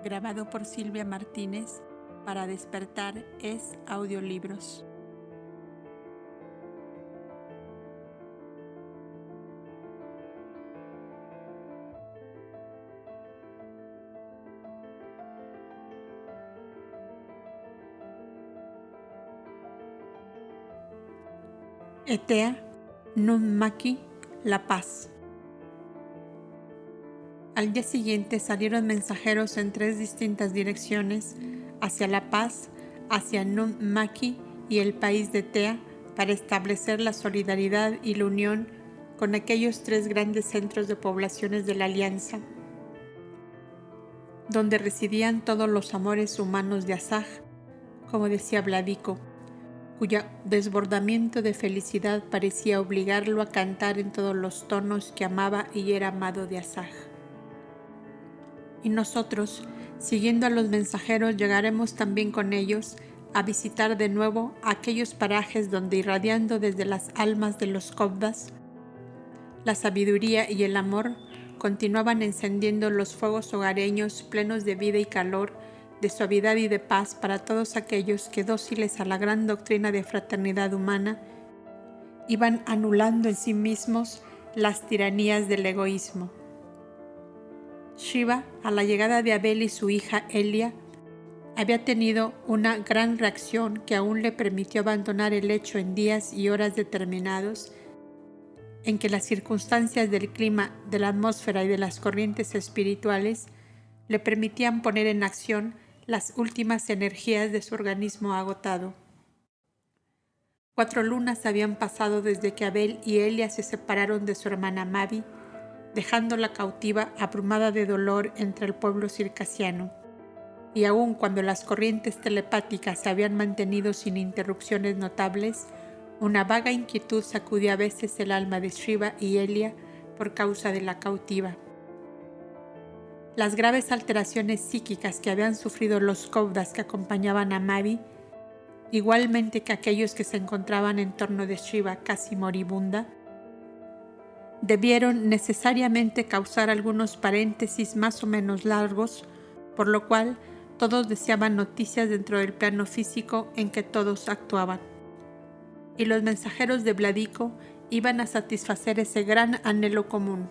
grabado por Silvia Martínez para Despertar es Audiolibros. Etea, Nunmaki, La Paz. Al día siguiente salieron mensajeros en 3 distintas direcciones, hacia La Paz, hacia Nunmaki y el país de Etea, para establecer la solidaridad y la unión con aquellos 3 grandes centros de poblaciones de la Alianza, donde residían todos los amores humanos de Asaj, como decía Vladico, cuyo desbordamiento de felicidad parecía obligarlo a cantar en todos los tonos que amaba y era amado de Asaj. Y nosotros, siguiendo a los mensajeros, llegaremos también con ellos a visitar de nuevo aquellos parajes donde, irradiando desde las almas de los Cobdas, la sabiduría y el amor continuaban encendiendo los fuegos hogareños plenos de vida y calor, de suavidad y de paz para todos aquellos que, dóciles a la gran doctrina de fraternidad humana, iban anulando en sí mismos las tiranías del egoísmo. Shiva, a la llegada de Abel y su hija Elia, había tenido una gran reacción que aún le permitió abandonar el lecho en días y horas determinados, en que las circunstancias del clima, de la atmósfera y de las corrientes espirituales le permitían poner en acción las últimas energías de su organismo agotado. 4 lunas habían pasado desde que Abel y Elia se separaron de su hermana Mavi, dejándola cautiva, abrumada de dolor entre el pueblo circasiano. Y aun cuando las corrientes telepáticas se habían mantenido sin interrupciones notables, una vaga inquietud sacudía a veces el alma de Shiva y Elia por causa de la cautiva. Las graves alteraciones psíquicas que habían sufrido los Cobdas que acompañaban a Mavi, igualmente que aquellos que se encontraban en torno de Shiva casi moribunda, debieron necesariamente causar algunos paréntesis más o menos largos, por lo cual todos deseaban noticias dentro del plano físico en que todos actuaban. Y los mensajeros de Vladico iban a satisfacer ese gran anhelo común.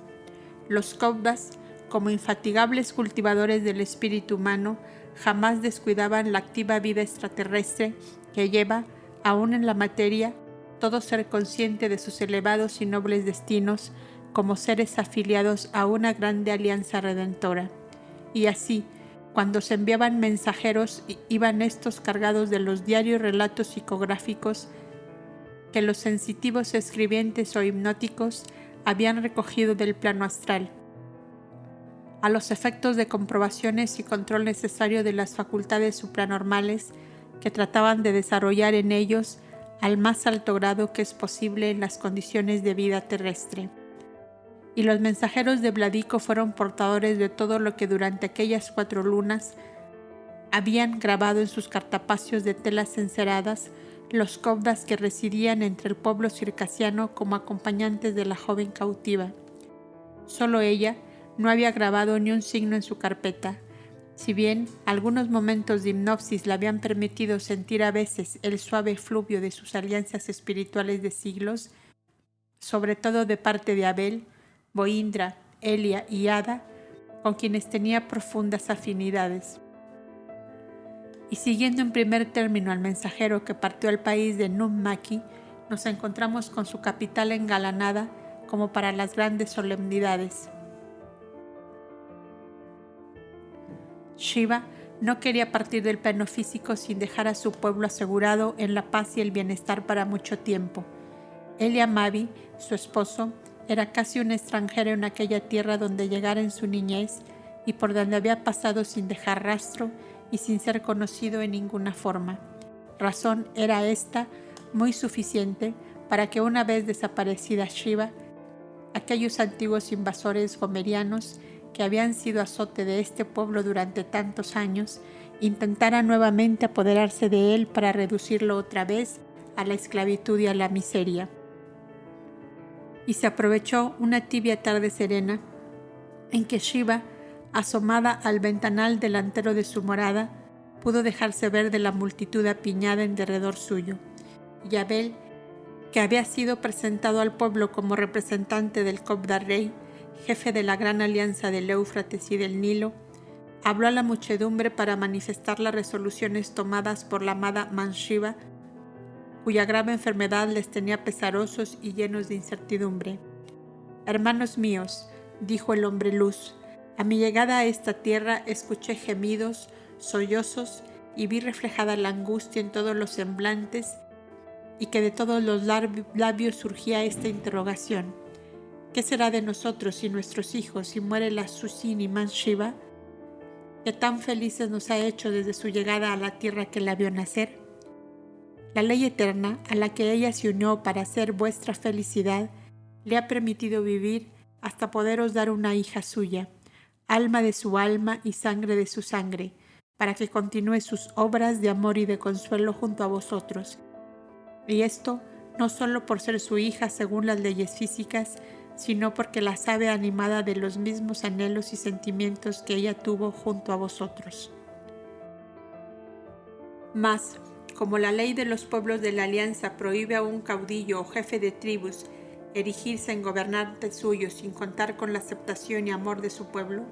Los Cobdas, como infatigables cultivadores del espíritu humano, jamás descuidaban la activa vida extraterrestre que lleva, aún en la materia, todo ser consciente de sus elevados y nobles destinos como seres afiliados a una grande alianza redentora. Y así, cuando se enviaban mensajeros, iban estos cargados de los diarios relatos psicográficos que los sensitivos escribientes o hipnóticos habían recogido del plano astral, a los efectos de comprobaciones y control necesario de las facultades supranormales que trataban de desarrollar en ellos al más alto grado que es posible en las condiciones de vida terrestre. Y los mensajeros de Vladico fueron portadores de todo lo que durante aquellas 4 lunas habían grabado en sus cartapacios de telas enceradas los Cobdas que residían entre el pueblo circasiano como acompañantes de la joven cautiva. Solo ella no había grabado ni un signo en su carpeta. Si bien algunos momentos de hipnosis le habían permitido sentir a veces el suave fluvio de sus alianzas espirituales de siglos, sobre todo de parte de Abel, Boindra, Elia y Ada, con quienes tenía profundas afinidades. Y siguiendo en primer término al mensajero que partió al país de Nunmaki, nos encontramos con su capital engalanada como para las grandes solemnidades. Shiva no quería partir del plano físico sin dejar a su pueblo asegurado en la paz y el bienestar para mucho tiempo. Elia Mavi, su esposo, era casi un extranjero en aquella tierra donde llegara en su niñez y por donde había pasado sin dejar rastro y sin ser conocido en ninguna forma. Razón era esta muy suficiente para que una vez desaparecida Shiva, aquellos antiguos invasores gomerianos que habían sido azote de este pueblo durante tantos años, intentaran nuevamente apoderarse de él para reducirlo otra vez a la esclavitud y a la miseria. Y se aprovechó una tibia tarde serena en que Shiva asomada al ventanal delantero de su morada, pudo dejarse ver de la multitud apiñada en derredor suyo. Y Abel, que había sido presentado al pueblo como representante del Cobda Rey, jefe de la gran alianza del Éufrates y del Nilo, habló a la muchedumbre para manifestar las resoluciones tomadas por la amada Manshiva, cuya grave enfermedad les tenía pesarosos y llenos de incertidumbre. «Hermanos míos», dijo el hombre luz, «a mi llegada a esta tierra escuché gemidos, sollozos y vi reflejada la angustia en todos los semblantes y que de todos los labios surgía esta interrogación: ¿qué será de nosotros y nuestros hijos si muere la Susini Manshiva, que tan felices nos ha hecho desde su llegada a la tierra que la vio nacer? La ley eterna, a la que ella se unió para hacer vuestra felicidad, le ha permitido vivir hasta poderos dar una hija suya, alma de su alma y sangre de su sangre, para que continúe sus obras de amor y de consuelo junto a vosotros. Y esto no solo por ser su hija según las leyes físicas, sino porque la sabe animada de los mismos anhelos y sentimientos que ella tuvo junto a vosotros. Mas, como la ley de los pueblos de la alianza prohíbe a un caudillo o jefe de tribus erigirse en gobernante suyo sin contar con la aceptación y amor de su pueblo,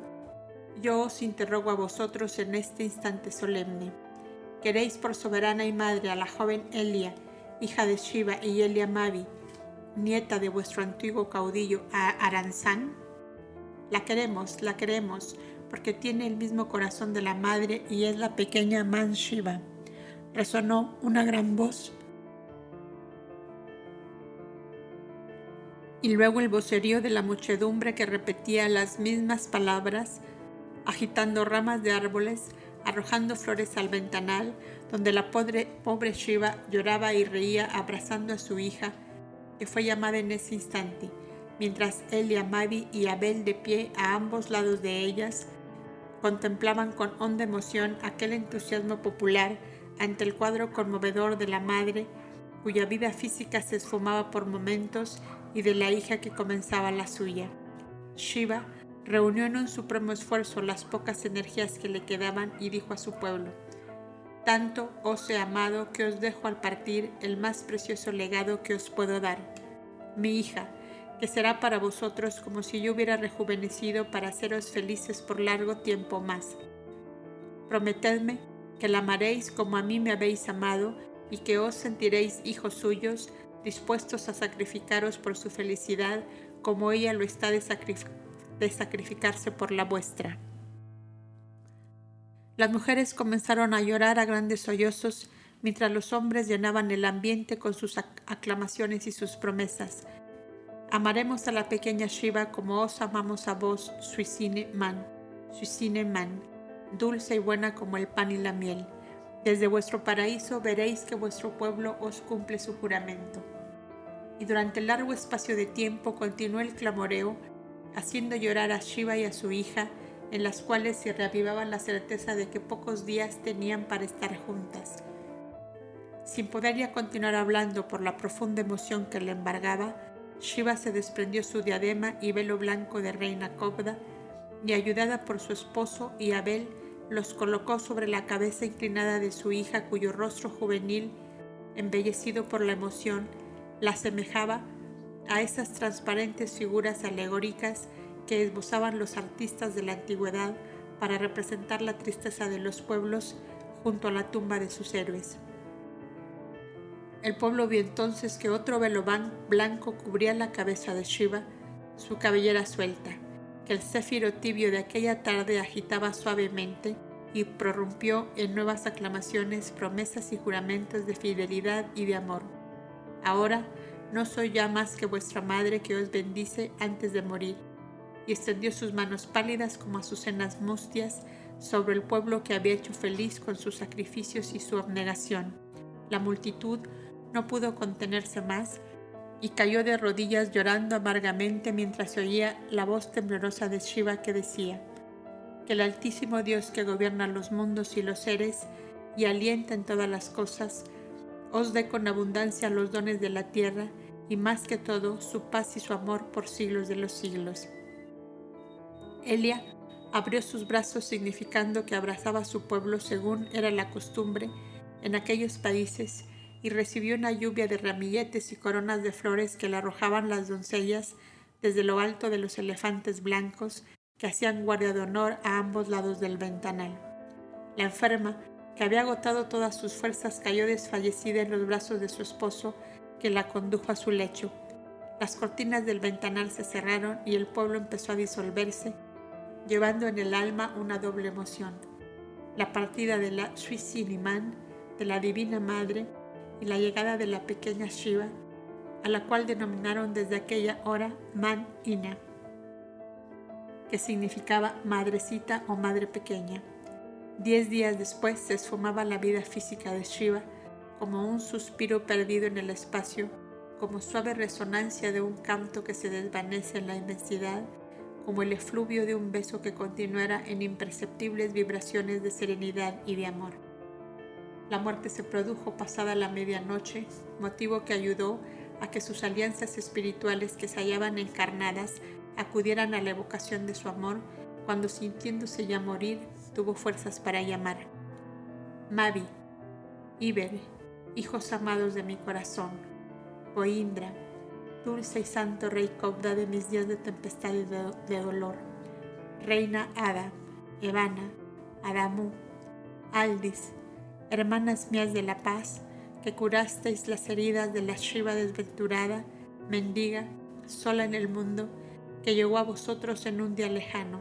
yo os interrogo a vosotros en este instante solemne: ¿queréis por soberana y madre a la joven Elia, hija de Shiva y Elia Mavi, nieta de vuestro antiguo caudillo Aranzán? La queremos, porque tiene el mismo corazón de la madre y es la pequeña Manshiva. Resonó una gran voz y luego el vocerío de la muchedumbre que repetía las mismas palabras, agitando ramas de árboles, arrojando flores al ventanal, donde la pobre Shiva lloraba y reía abrazando a su hija, que fue llamada en ese instante, mientras Elia, Mavi y Abel, de pie a ambos lados de ellas, contemplaban con honda emoción aquel entusiasmo popular ante el cuadro conmovedor de la madre, cuya vida física se esfumaba por momentos, y de la hija que comenzaba la suya. Shiva reunió en un supremo esfuerzo las pocas energías que le quedaban y dijo a su pueblo: «Tanto os he amado que os dejo al partir el más precioso legado que os puedo dar, mi hija, que será para vosotros como si yo hubiera rejuvenecido para haceros felices por largo tiempo más. Prometedme que la amaréis como a mí me habéis amado y que os sentiréis hijos suyos, dispuestos a sacrificaros por su felicidad como ella lo está de sacrificarse por la vuestra». Las mujeres comenzaron a llorar a grandes sollozos, mientras los hombres llenaban el ambiente con sus aclamaciones y sus promesas. «Amaremos a la pequeña Shiva como os amamos a vos, Suisine Man, dulce y buena como el pan y la miel. Desde vuestro paraíso veréis que vuestro pueblo os cumple su juramento». Y durante largo espacio de tiempo continuó el clamoreo, haciendo llorar a Shiva y a su hija, en las cuales se reavivaba la certeza de que pocos días tenían para estar juntas. Sin poder ya continuar hablando por la profunda emoción que le embargaba, Shiva se desprendió su diadema y velo blanco de reina Cobda, y ayudada por su esposo y Abel, los colocó sobre la cabeza inclinada de su hija, cuyo rostro juvenil, embellecido por la emoción, la asemejaba a esas transparentes figuras alegóricas que esbozaban los artistas de la antigüedad para representar la tristeza de los pueblos junto a la tumba de sus héroes. El pueblo vio entonces que otro velo blanco cubría la cabeza de Shiva, su cabellera suelta, que el céfiro tibio de aquella tarde agitaba suavemente y prorrumpió en nuevas aclamaciones, promesas y juramentos de fidelidad y de amor. «Ahora no soy ya más que vuestra madre que os bendice antes de morir», y extendió sus manos pálidas como azucenas mustias sobre el pueblo que había hecho feliz con sus sacrificios y su abnegación. La multitud no pudo contenerse más y cayó de rodillas llorando amargamente mientras se oía la voz temblorosa de Shiva que decía: «Que el Altísimo Dios que gobierna los mundos y los seres y alienta en todas las cosas, os dé con abundancia los dones de la tierra y más que todo su paz y su amor por siglos de los siglos». Elia Abrió sus brazos significando que abrazaba a su pueblo según era la costumbre en aquellos países y recibió una lluvia de ramilletes y coronas de flores que le arrojaban las doncellas desde lo alto de los elefantes blancos que hacían guardia de honor a ambos lados del ventanal. La enferma, que había agotado todas sus fuerzas, cayó desfallecida en los brazos de su esposo, que la condujo a su lecho. Las cortinas del ventanal se cerraron y el pueblo empezó a disolverse, llevando en el alma una doble emoción: la partida de la Sri-Siniman, de la Divina Madre, y la llegada de la pequeña Shiva, a la cual denominaron desde aquella hora Man Ina, que significaba madrecita o madre pequeña. 10 días después se esfumaba la vida física de Shiva como un suspiro perdido en el espacio, como suave resonancia de un canto que se desvanece en la inmensidad, como el efluvio de un beso que continuara en imperceptibles vibraciones de serenidad y de amor. La muerte se produjo pasada la medianoche, motivo que ayudó a que sus alianzas espirituales que se hallaban encarnadas acudieran a la evocación de su amor, cuando, sintiéndose ya morir, tuvo fuerzas para llamar: Mavi, Iber, hijos amados de mi corazón, Poindra, dulce y santo rey Kobda de mis días de tempestad y de dolor, reina Ada, Evana, Adamu, Aldis, hermanas mías de la paz, que curasteis las heridas de la Shiva desventurada, mendiga, sola en el mundo, que llegó a vosotros en un día lejano.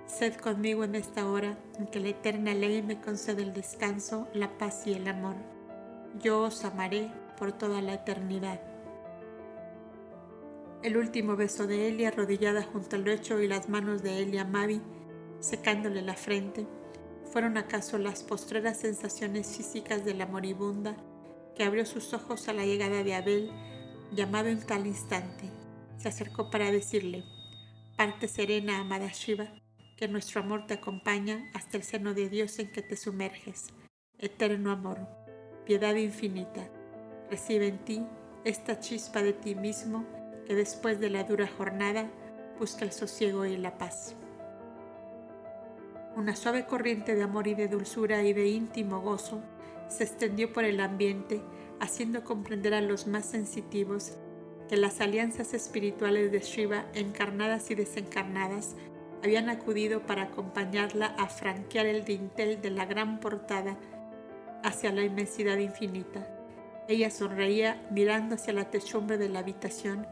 Sed conmigo en esta hora en que la eterna ley me concede el descanso, la paz y el amor. Yo os amaré por toda la eternidad. El último beso de Eli arrodillada junto al lecho y las manos de Eli a Mavi, secándole la frente, ¿fueron acaso las postreras sensaciones físicas de la moribunda, que abrió sus ojos a la llegada de Abel, llamado en tal instante? Se acercó para decirle: parte serena, amada Shiva, que nuestro amor te acompaña hasta el seno de Dios en que te sumerges. Eterno amor, piedad infinita, recibe en ti esta chispa de ti mismo, que después de la dura jornada busca el sosiego y la paz. Una suave corriente de amor y de dulzura y de íntimo gozo se extendió por el ambiente, haciendo comprender a los más sensitivos que las alianzas espirituales de Shiva, encarnadas y desencarnadas, habían acudido para acompañarla a franquear el dintel de la gran portada hacia la inmensidad infinita. Ella sonreía mirando hacia la techumbre de la habitación,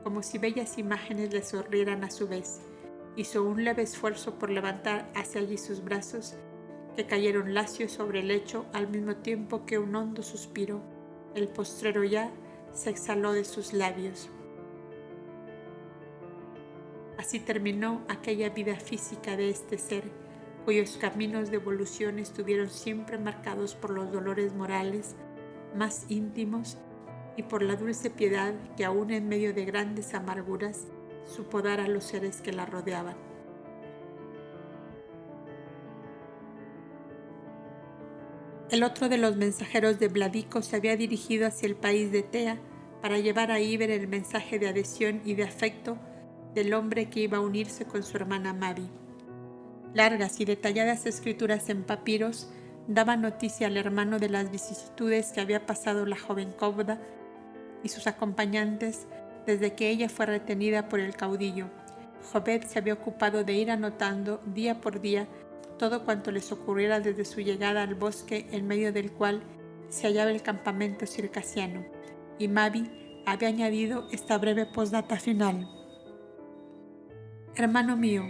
como si bellas imágenes le sonrieran a su vez. Hizo un leve esfuerzo por levantar hacia allí sus brazos, que cayeron lacios sobre el lecho al mismo tiempo que un hondo suspiro, el postrero ya, se exhaló de sus labios. Así terminó aquella vida física de este ser, cuyos caminos de evolución estuvieron siempre marcados por los dolores morales más íntimos y por la dulce piedad que aún en medio de grandes amarguras supo dar a los seres que la rodeaban. El otro de los mensajeros de Vladico se había dirigido hacia el país de Tea para llevar a Iber el mensaje de adhesión y de afecto del hombre que iba a unirse con su hermana Mavi. Largas y detalladas escrituras en papiros daban noticia al hermano de las vicisitudes que había pasado la joven Kobda y sus acompañantes desde que ella fue retenida por el caudillo. Jobed se había ocupado de ir anotando día por día todo cuanto les ocurriera desde su llegada al bosque en medio del cual se hallaba el campamento circasiano, y Mavi había añadido esta breve postdata final: hermano mío,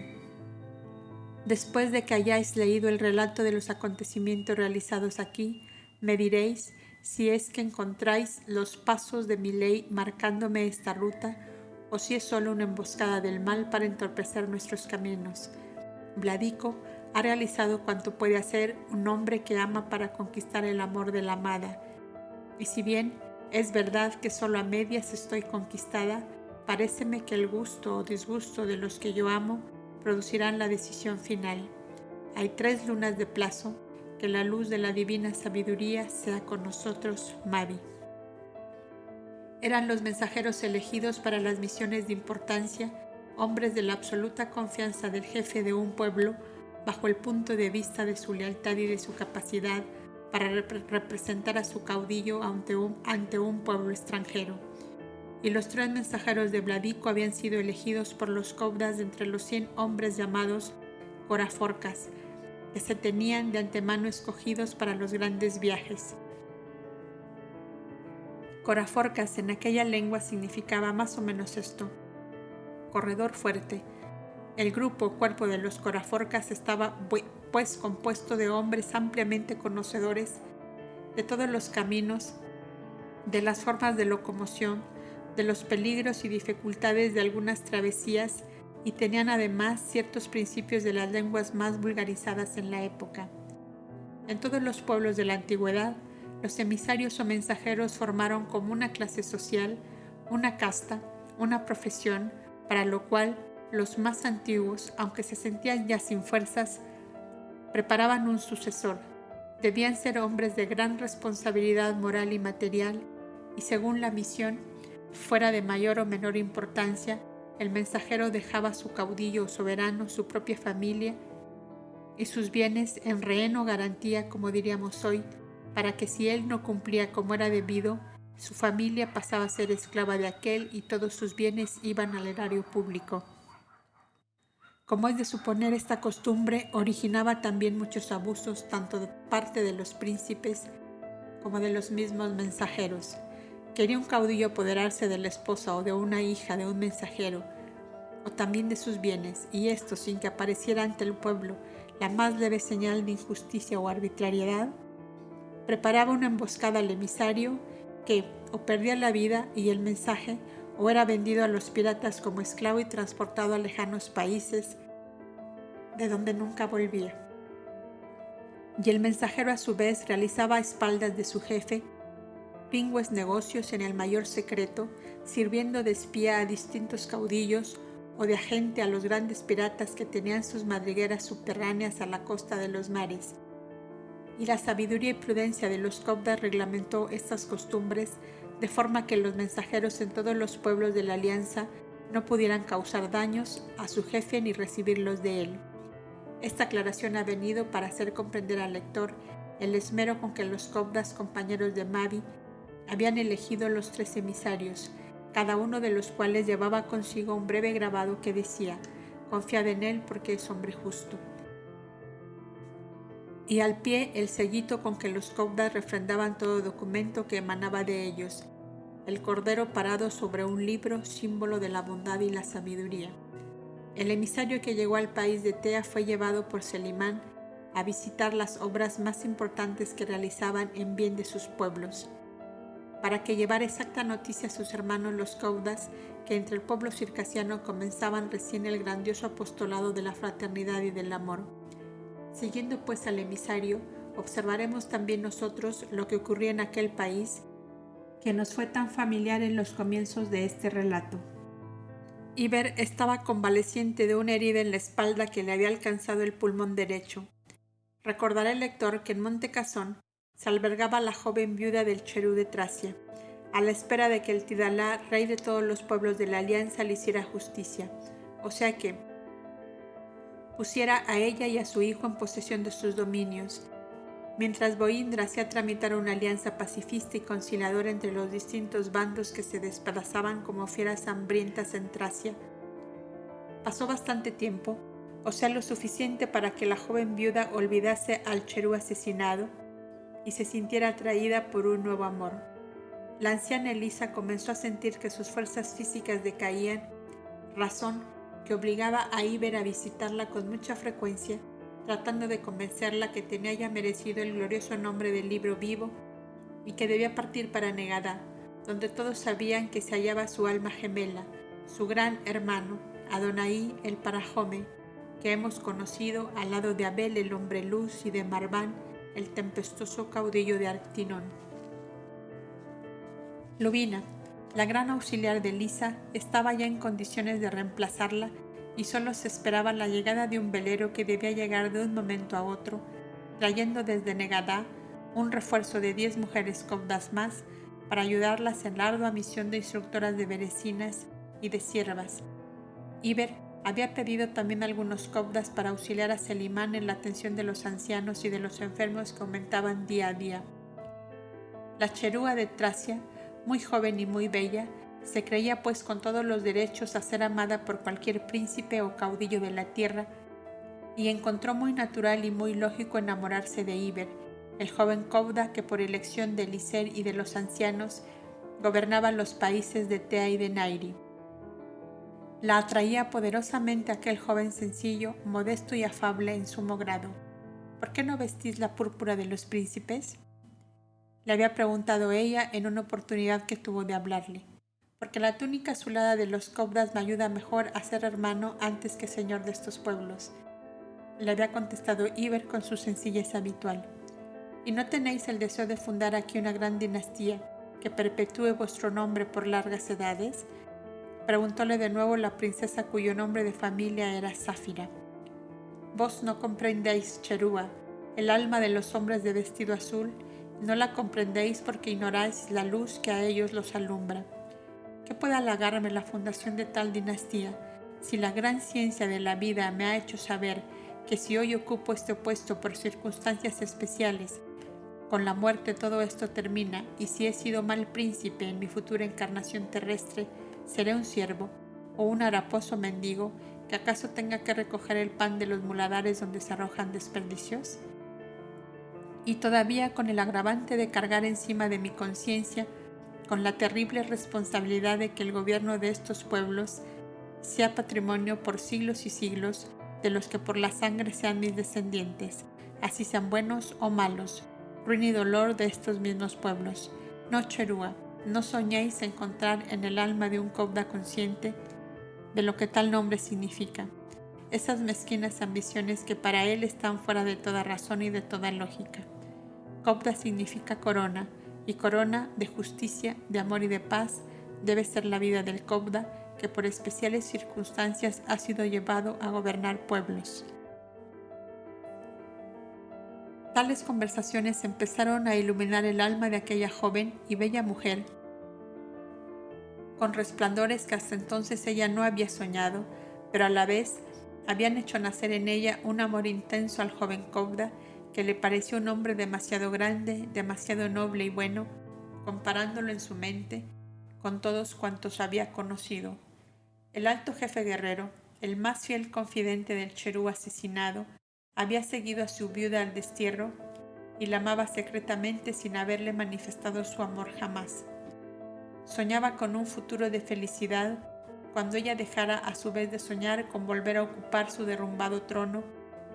después de que hayáis leído el relato de los acontecimientos realizados aquí, me diréis si es que encontráis los pasos de mi ley marcándome esta ruta, o si es solo una emboscada del mal para entorpecer nuestros caminos. Vladico ha realizado cuanto puede hacer un hombre que ama para conquistar el amor de la amada, y si bien es verdad que solo a medias estoy conquistada, paréceme que el gusto o disgusto de los que yo amo producirán la decisión final. Hay 3 lunas de plazo, que la luz de la divina sabiduría sea con nosotros, Mavi. Eran los mensajeros elegidos para las misiones de importancia hombres de la absoluta confianza del jefe de un pueblo bajo el punto de vista de su lealtad y de su capacidad para representar a su caudillo ante un pueblo extranjero. Y los 3 mensajeros de Vladico habían sido elegidos por los caudas de entre los 100 hombres llamados coraforcas, que se tenían de antemano escogidos para los grandes viajes. Coraforcas en aquella lengua significaba más o menos esto: corredor fuerte. El grupo o cuerpo de los coraforcas estaba pues compuesto de hombres ampliamente conocedores de todos los caminos, de las formas de locomoción, de los peligros y dificultades de algunas travesías, y tenían además ciertos principios de las lenguas más vulgarizadas en la época. En todos los pueblos de la antigüedad, los emisarios o mensajeros formaron como una clase social, una casta, una profesión, para lo cual los más antiguos, aunque se sentían ya sin fuerzas, preparaban un sucesor. Debían ser hombres de gran responsabilidad moral y material, y según la misión, fuera de mayor o menor importancia, el mensajero dejaba a su caudillo o soberano, su propia familia y sus bienes en rehén o garantía, como diríamos hoy, para que si él no cumplía como era debido, su familia pasaba a ser esclava de aquel y todos sus bienes iban al erario público. Como es de suponer, esta costumbre originaba también muchos abusos, tanto de parte de los príncipes como de los mismos mensajeros. Quería un caudillo apoderarse de la esposa o de una hija de un mensajero, o también de sus bienes, y esto sin que apareciera ante el pueblo la más leve señal de injusticia o arbitrariedad. Preparaba una emboscada al emisario que o perdía la vida y el mensaje, o era vendido a los piratas como esclavo y transportado a lejanos países de donde nunca volvía. Y el mensajero a su vez realizaba a espaldas de su jefe pingües negocios en el mayor secreto, sirviendo de espía a distintos caudillos o de agente a los grandes piratas que tenían sus madrigueras subterráneas a la costa de los mares. Y la sabiduría y prudencia de los caudas reglamentó estas costumbres de forma que los mensajeros en todos los pueblos de la alianza no pudieran causar daños a su jefe ni recibirlos de él. Esta aclaración ha venido para hacer comprender al lector el esmero con que los caudas, compañeros de Mavi, habían elegido los 3 emisarios, cada uno de los cuales llevaba consigo un breve grabado que decía: «Confiad en él porque es hombre justo». Y al pie el sellito con que los caudas refrendaban todo documento que emanaba de ellos, el cordero parado sobre un libro, símbolo de la bondad y la sabiduría. El emisario que llegó al país de Tea fue llevado por Selimán a visitar las obras más importantes que realizaban en bien de sus pueblos, para que llevara exacta noticia a sus hermanos los caudas, que entre el pueblo circasiano comenzaban recién el grandioso apostolado de la fraternidad y del amor. Siguiendo pues al emisario, observaremos también nosotros lo que ocurría en aquel país, que nos fue tan familiar en los comienzos de este relato. Iber estaba convaleciente de una herida en la espalda que le había alcanzado el pulmón derecho. Recordará el lector que en Monte Casón se albergaba la joven viuda del Cherú de Tracia, a la espera de que el Tidalá, rey de todos los pueblos de la alianza, le hiciera justicia, o sea que pusiera a ella y a su hijo en posesión de sus dominios, mientras Boindra hacía tramitar una alianza pacifista y conciliadora entre los distintos bandos que se desplazaban como fieras hambrientas en Tracia. Pasó bastante tiempo, o sea lo suficiente para que la joven viuda olvidase al Cherú asesinado y se sintiera atraída por un nuevo amor. La anciana Elisa comenzó a sentir que sus fuerzas físicas decaían, razón que obligaba a Iber a visitarla con mucha frecuencia, tratando de convencerla que tenía ya merecido el glorioso nombre del libro vivo y que debía partir para Negadá, donde todos sabían que se hallaba su alma gemela, su gran hermano, Adonai el Parajome, que hemos conocido al lado de Abel el hombre luz y de Marván el tempestuoso caudillo de Actinón. Lubina, la gran auxiliar de Elisa, estaba ya en condiciones de reemplazarla y solo se esperaba la llegada de un velero que debía llegar de un momento a otro, trayendo desde Negadá un refuerzo de 10 mujeres caudas más para ayudarlas en la ardua misión de instructoras de berecinas y de siervas, Iber había pedido también algunos cobdas para auxiliar a Selimán en la atención de los ancianos y de los enfermos que aumentaban día a día. La cherúa de Tracia, muy joven y muy bella, se creía pues con todos los derechos a ser amada por cualquier príncipe o caudillo de la tierra, y encontró muy natural y muy lógico enamorarse de Iber, el joven cobda que por elección de Liser y de los ancianos gobernaba los países de Tea y de Nairi. La atraía poderosamente aquel joven sencillo, modesto y afable en sumo grado. ¿Por qué no vestís la púrpura de los príncipes?, le había preguntado ella en una oportunidad que tuvo de hablarle. Porque la túnica azulada de los cobdas me ayuda mejor a ser hermano antes que señor de estos pueblos, le había contestado Iber con su sencillez habitual. ¿Y no tenéis el deseo de fundar aquí una gran dinastía que perpetúe vuestro nombre por largas edades?, preguntóle de nuevo la princesa cuyo nombre de familia era Sáfira. Vos no comprendéis, cherúa, el alma de los hombres de vestido azul, no la comprendéis porque ignoráis la luz que a ellos los alumbra. ¿Qué puede halagarme la fundación de tal dinastía, si la gran ciencia de la vida me ha hecho saber que si hoy ocupo este puesto por circunstancias especiales, con la muerte todo esto termina, y si he sido mal príncipe en mi futura encarnación terrestre, seré un siervo o un haraposo mendigo que acaso tenga que recoger el pan de los muladares donde se arrojan desperdicios? Y todavía con el agravante de cargar encima de mi conciencia con la terrible responsabilidad de que el gobierno de estos pueblos sea patrimonio por siglos y siglos de los que por la sangre sean mis descendientes, así sean buenos o malos, ruina y dolor de estos mismos pueblos. No, cherúa, no soñéis encontrar en el alma de un cobda consciente de lo que tal nombre significa, esas mezquinas ambiciones que para él están fuera de toda razón y de toda lógica. Cobda significa corona, y corona de justicia, de amor y de paz debe ser la vida del cobda que por especiales circunstancias ha sido llevado a gobernar pueblos. Tales conversaciones empezaron a iluminar el alma de aquella joven y bella mujer, con resplandores que hasta entonces ella no había soñado, pero a la vez habían hecho nacer en ella un amor intenso al joven cobda, que le pareció un hombre demasiado grande, demasiado noble y bueno, comparándolo en su mente con todos cuantos había conocido. El alto jefe guerrero, el más fiel confidente del cherú asesinado, había seguido a su viuda al destierro y la amaba secretamente sin haberle manifestado su amor jamás. Soñaba con un futuro de felicidad cuando ella dejara a su vez de soñar con volver a ocupar su derrumbado trono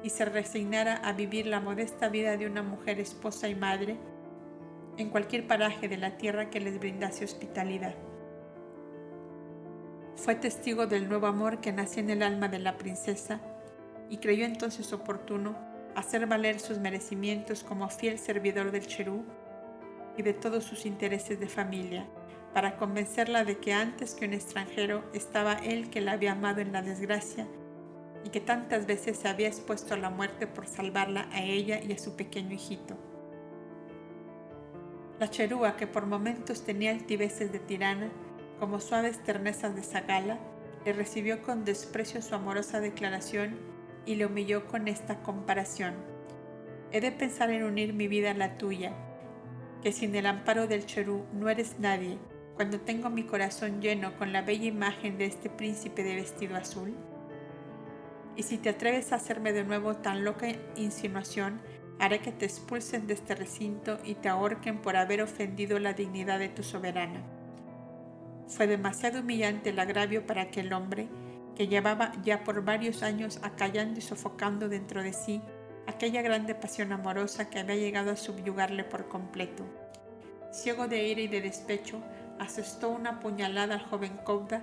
y se resignara a vivir la modesta vida de una mujer esposa y madre en cualquier paraje de la tierra que les brindase hospitalidad. Fue testigo del nuevo amor que nacía en el alma de la princesa y creyó entonces oportuno hacer valer sus merecimientos como fiel servidor del cherú y de todos sus intereses de familia, para convencerla de que antes que un extranjero estaba él que la había amado en la desgracia y que tantas veces se había expuesto a la muerte por salvarla a ella y a su pequeño hijito. La cherúa, que por momentos tenía altiveces de tirana, como suaves ternezas de zagala, le recibió con desprecio su amorosa declaración y le humilló con esta comparación. He de pensar en unir mi vida a la tuya, que sin el amparo del cherú no eres nadie, cuando tengo mi corazón lleno con la bella imagen de este príncipe de vestido azul. Y si te atreves a hacerme de nuevo tan loca insinuación, haré que te expulsen de este recinto y te ahorquen por haber ofendido la dignidad de tu soberana. Fue demasiado humillante el agravio para aquel hombre, que llevaba ya por varios años acallando y sofocando dentro de sí aquella grande pasión amorosa que había llegado a subyugarle por completo. Ciego de ira y de despecho, asestó una puñalada al joven cobda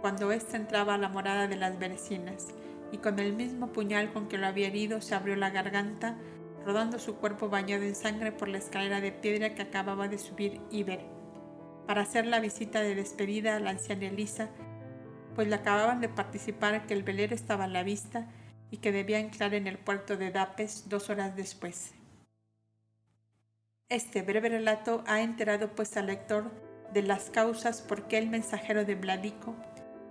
cuando éste entraba a la morada de las berecinas, y con el mismo puñal con que lo había herido se abrió la garganta, rodando su cuerpo bañado en sangre por la escalera de piedra que acababa de subir Iber, para hacer la visita de despedida a la anciana Elisa, pues le acababan de participar que el velero estaba a la vista y que debía anclar en el puerto de Dapes 2 horas después. Este breve relato ha enterado pues al lector de las causas por qué el mensajero de Vladico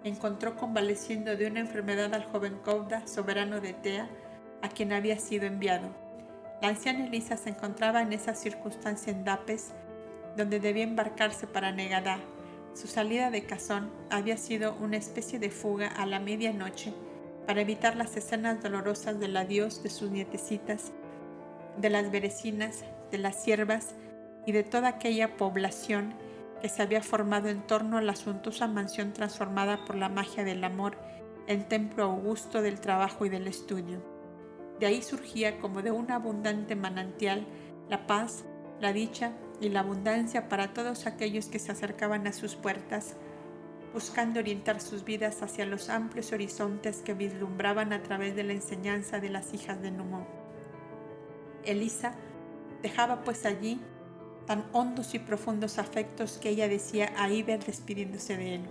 encontró convaleciendo de una enfermedad al joven Cobda, soberano de Tea, a quien había sido enviado. La anciana Elisa se encontraba en esa circunstancia en Dapes, donde debía embarcarse para Negadá. Su salida de Casón había sido una especie de fuga a la medianoche para evitar las escenas dolorosas del adiós de sus nietecitas, de las berecinas, de las siervas y de toda aquella población que se había formado en torno a la suntuosa mansión transformada por la magia del amor en templo augusto del trabajo y del estudio. De ahí surgía como de un abundante manantial la paz, la dicha y la abundancia para todos aquellos que se acercaban a sus puertas, buscando orientar sus vidas hacia los amplios horizontes que vislumbraban a través de la enseñanza de las hijas de Numón. Elisa dejaba pues allí tan hondos y profundos afectos que ella decía a Iber despidiéndose de él: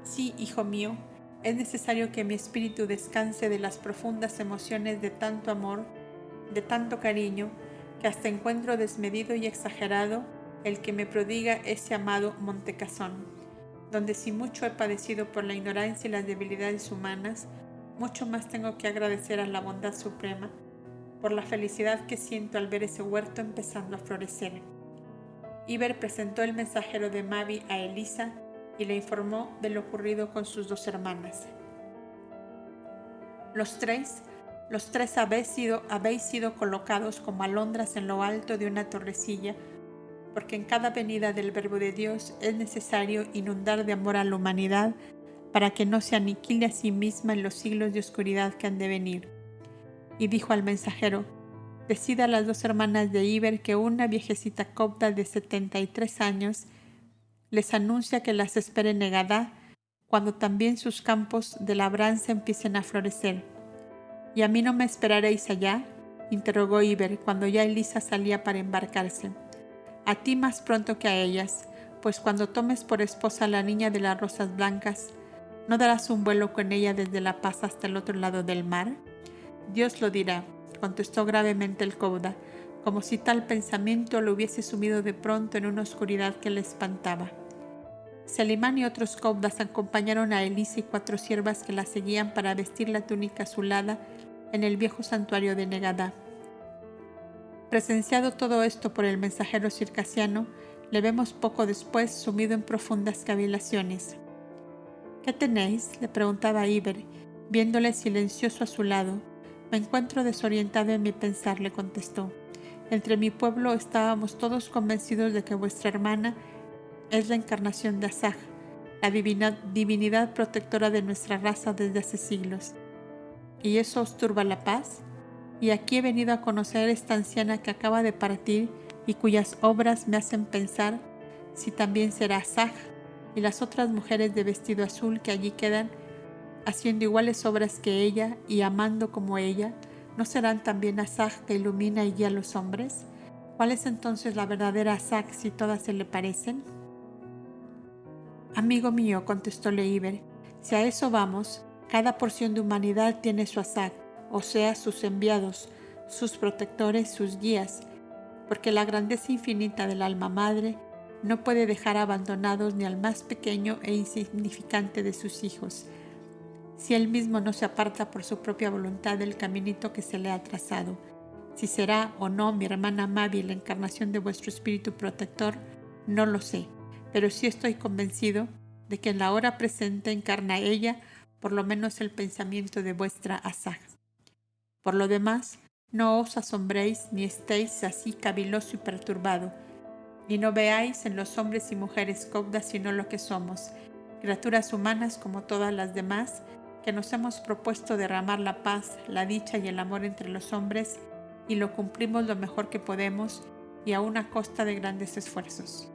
sí, hijo mío, es necesario que mi espíritu descanse de las profundas emociones de tanto amor, de tanto cariño, que hasta encuentro desmedido y exagerado el que me prodiga ese amado Montecasón, donde si mucho he padecido por la ignorancia y las debilidades humanas, mucho más tengo que agradecer a la bondad suprema por la felicidad que siento al ver ese huerto empezando a florecer. Iber presentó el mensajero de Mavi a Elisa y le informó de lo ocurrido con sus dos hermanas. Los tres habéis sido colocados como alondras en lo alto de una torrecilla, porque en cada venida del Verbo de Dios es necesario inundar de amor a la humanidad para que no se aniquile a sí misma en los siglos de oscuridad que han de venir. Y dijo al mensajero: decida a las dos hermanas de Iber que una viejecita copta de 73 años les anuncia que las espere en Negadá cuando también sus campos de labranza empiecen a florecer. ¿Y a mí no me esperaréis allá?, interrogó Iber cuando ya Elisa salía para embarcarse. A ti más pronto que a ellas, pues cuando tomes por esposa a la niña de las rosas blancas, ¿no darás un vuelo con ella desde La Paz hasta el otro lado del mar? Dios lo dirá, contestó gravemente el Cobda, como si tal pensamiento lo hubiese sumido de pronto en una oscuridad que le espantaba. Selimán y otros Cobdas acompañaron a Elisa y 4 siervas que la seguían para vestir la túnica azulada en el viejo santuario de Negadá. Presenciado todo esto por el mensajero circasiano, le vemos poco después sumido en profundas cavilaciones. ¿Qué tenéis?, le preguntaba Iber, viéndole silencioso a su lado. Me encuentro desorientado en mi pensar, le contestó. Entre mi pueblo estábamos todos convencidos de que vuestra hermana es la encarnación de Asaj, la divinidad protectora de nuestra raza desde hace siglos. ¿Y eso os turba la paz? Y aquí he venido a conocer a esta anciana que acaba de partir y cuyas obras me hacen pensar si también será Asaj y las otras mujeres de vestido azul que allí quedan haciendo iguales obras que ella y amando como ella, ¿no serán también Asaj que ilumina y guía a los hombres? ¿Cuál es entonces la verdadera Asaj si todas se le parecen? Amigo mío, contestó Iber, si a eso vamos, cada porción de humanidad tiene su Asaj, o sea, sus enviados, sus protectores, sus guías, porque la grandeza infinita del alma madre no puede dejar abandonados ni al más pequeño e insignificante de sus hijos, si él mismo no se aparta por su propia voluntad del caminito que se le ha trazado. Si será o no mi hermana Mavi la encarnación de vuestro espíritu protector, no lo sé, pero sí estoy convencido de que en la hora presente encarna ella por lo menos el pensamiento de vuestra Asaj. Por lo demás, no os asombréis ni estéis así caviloso y perturbado, ni no veáis en los hombres y mujeres cobdas sino lo que somos, criaturas humanas como todas las demás, que nos hemos propuesto derramar la paz, la dicha y el amor entre los hombres, y lo cumplimos lo mejor que podemos y aún a costa de grandes esfuerzos.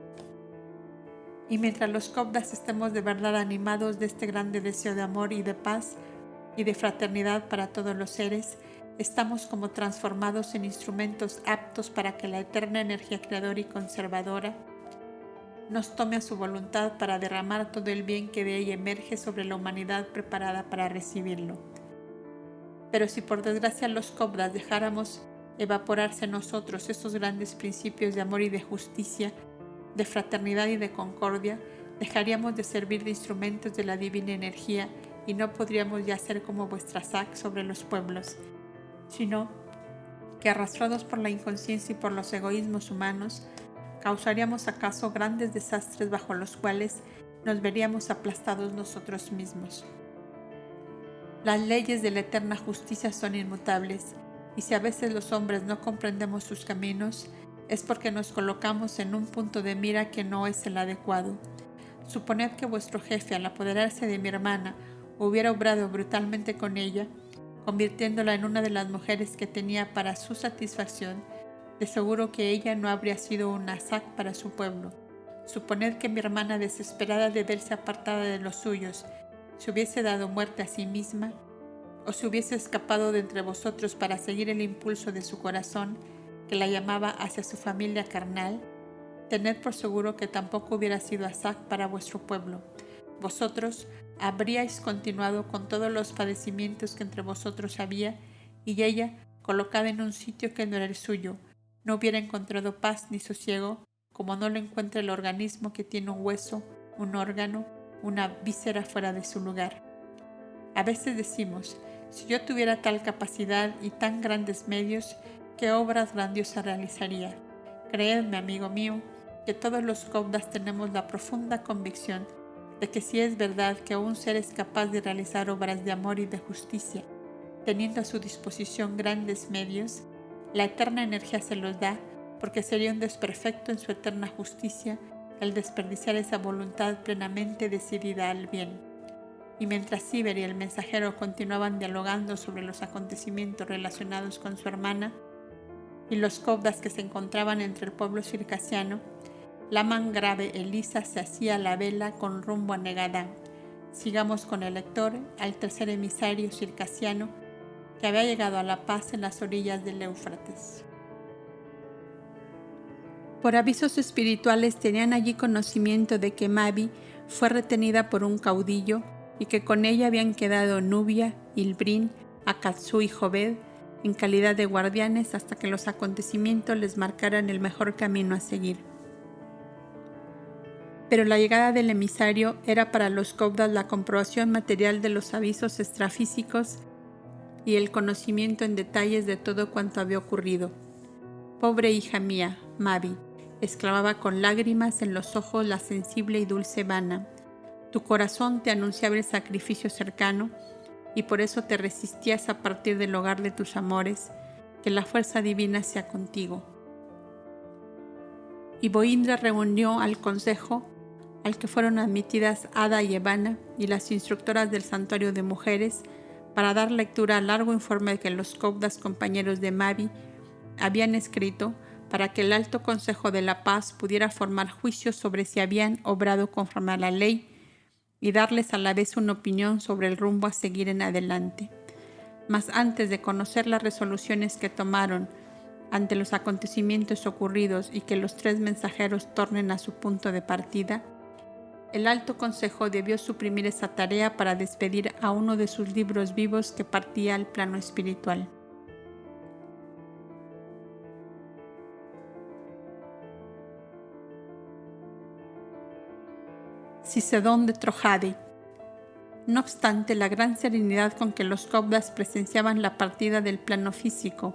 Y mientras los Cobdas estemos de verdad animados de este grande deseo de amor y de paz y de fraternidad para todos los seres, estamos como transformados en instrumentos aptos para que la eterna energía creadora y conservadora nos tome a su voluntad para derramar todo el bien que de ella emerge sobre la humanidad preparada para recibirlo. Pero si por desgracia los Cobdas dejáramos evaporarse en nosotros esos grandes principios de amor y de justicia, de fraternidad y de concordia, Dejaríamos de servir de instrumentos de la divina energía y no podríamos ya ser como vuestra Zac sobre los pueblos, sino que arrastrados por la inconsciencia y por los egoísmos humanos, causaríamos acaso grandes desastres bajo los cuales nos veríamos aplastados nosotros mismos. Las leyes de la eterna justicia son inmutables, y si a veces los hombres no comprendemos sus caminos, es porque nos colocamos en un punto de mira que no es el adecuado. Suponed que vuestro jefe, al apoderarse de mi hermana, hubiera obrado brutalmente con ella, convirtiéndola en una de las mujeres que tenía para su satisfacción. De seguro que ella no habría sido una Zac para su pueblo. Suponed que mi hermana, desesperada de verse apartada de los suyos, se hubiese dado muerte a sí misma, o se hubiese escapado de entre vosotros para seguir el impulso de su corazón, que la llamaba hacia su familia carnal. Tened por seguro que tampoco hubiera sido Zac para vuestro pueblo. Vosotros habríais continuado con todos los padecimientos que entre vosotros había, y ella, colocada en un sitio que no era el suyo, no hubiera encontrado paz ni sosiego, como no lo encuentra el organismo que tiene un hueso, un órgano, una víscera fuera de su lugar. A veces decimos, si yo tuviera tal capacidad y tan grandes medios, ¿qué obras grandiosas realizaría? Creedme, amigo mío, que todos los Cobdas tenemos la profunda convicción de que si es verdad que un ser es capaz de realizar obras de amor y de justicia, teniendo a su disposición grandes medios, la eterna energía se los da, porque sería un desperfecto en su eterna justicia el desperdiciar esa voluntad plenamente decidida al bien. Y mientras Ciber y el mensajero continuaban dialogando sobre los acontecimientos relacionados con su hermana y los Cobdas que se encontraban entre el pueblo circasiano, la mangrave Elisa se hacía la vela con rumbo a Negadá. Sigamos con el lector al tercer emisario circasiano que había llegado a la paz en las orillas del Éufrates. Por avisos espirituales tenían allí conocimiento de que Mavi fue retenida por un caudillo y que con ella habían quedado Nubia, Ilbrín, Akatsu y Jobed en calidad de guardianes hasta que los acontecimientos les marcaran el mejor camino a seguir. Pero la llegada del emisario era para los Cobdas la comprobación material de los avisos extrafísicos y el conocimiento en detalles de todo cuanto había ocurrido. «Pobre hija mía, Mavi», exclamaba con lágrimas en los ojos la sensible y dulce Vana, «tu corazón te anunciaba el sacrificio cercano y por eso te resistías a partir del hogar de tus amores. Que la fuerza divina sea contigo». Y Boindra reunió al consejo al que fueron admitidas Ada y Evana y las instructoras del santuario de mujeres para dar lectura al largo informe que los Cobdas compañeros de Mavi habían escrito para que el Alto Consejo de la Paz pudiera formar juicios sobre si habían obrado conforme a la ley y darles a la vez una opinión sobre el rumbo a seguir en adelante. Mas antes de conocer las resoluciones que tomaron ante los acontecimientos ocurridos y que los tres mensajeros tornen a su punto de partida, el Alto Consejo debió suprimir esa tarea para despedir a uno de sus libros vivos que partía al plano espiritual. Cicedón de Trojade. No obstante la gran serenidad con que los Cobdas presenciaban la partida del plano físico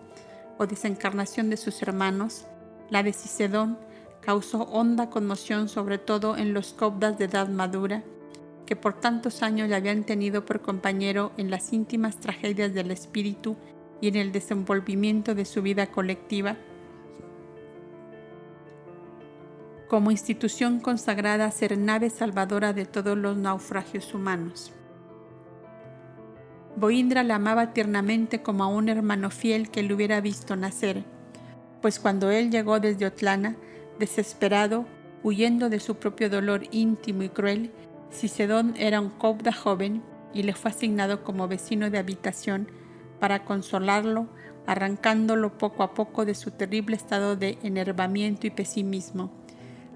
o desencarnación de sus hermanos, la de Cicedón causó honda conmoción sobre todo en los Cobdas de edad madura, que por tantos años le habían tenido por compañero en las íntimas tragedias del espíritu y en el desenvolvimiento de su vida colectiva, como institución consagrada a ser nave salvadora de todos los naufragios humanos. Boindra la amaba tiernamente como a un hermano fiel que le hubiera visto nacer, pues cuando él llegó desde Otlana, desesperado, huyendo de su propio dolor íntimo y cruel, Cicedón era un Cobda joven y le fue asignado como vecino de habitación para consolarlo, arrancándolo poco a poco de su terrible estado de enervamiento y pesimismo.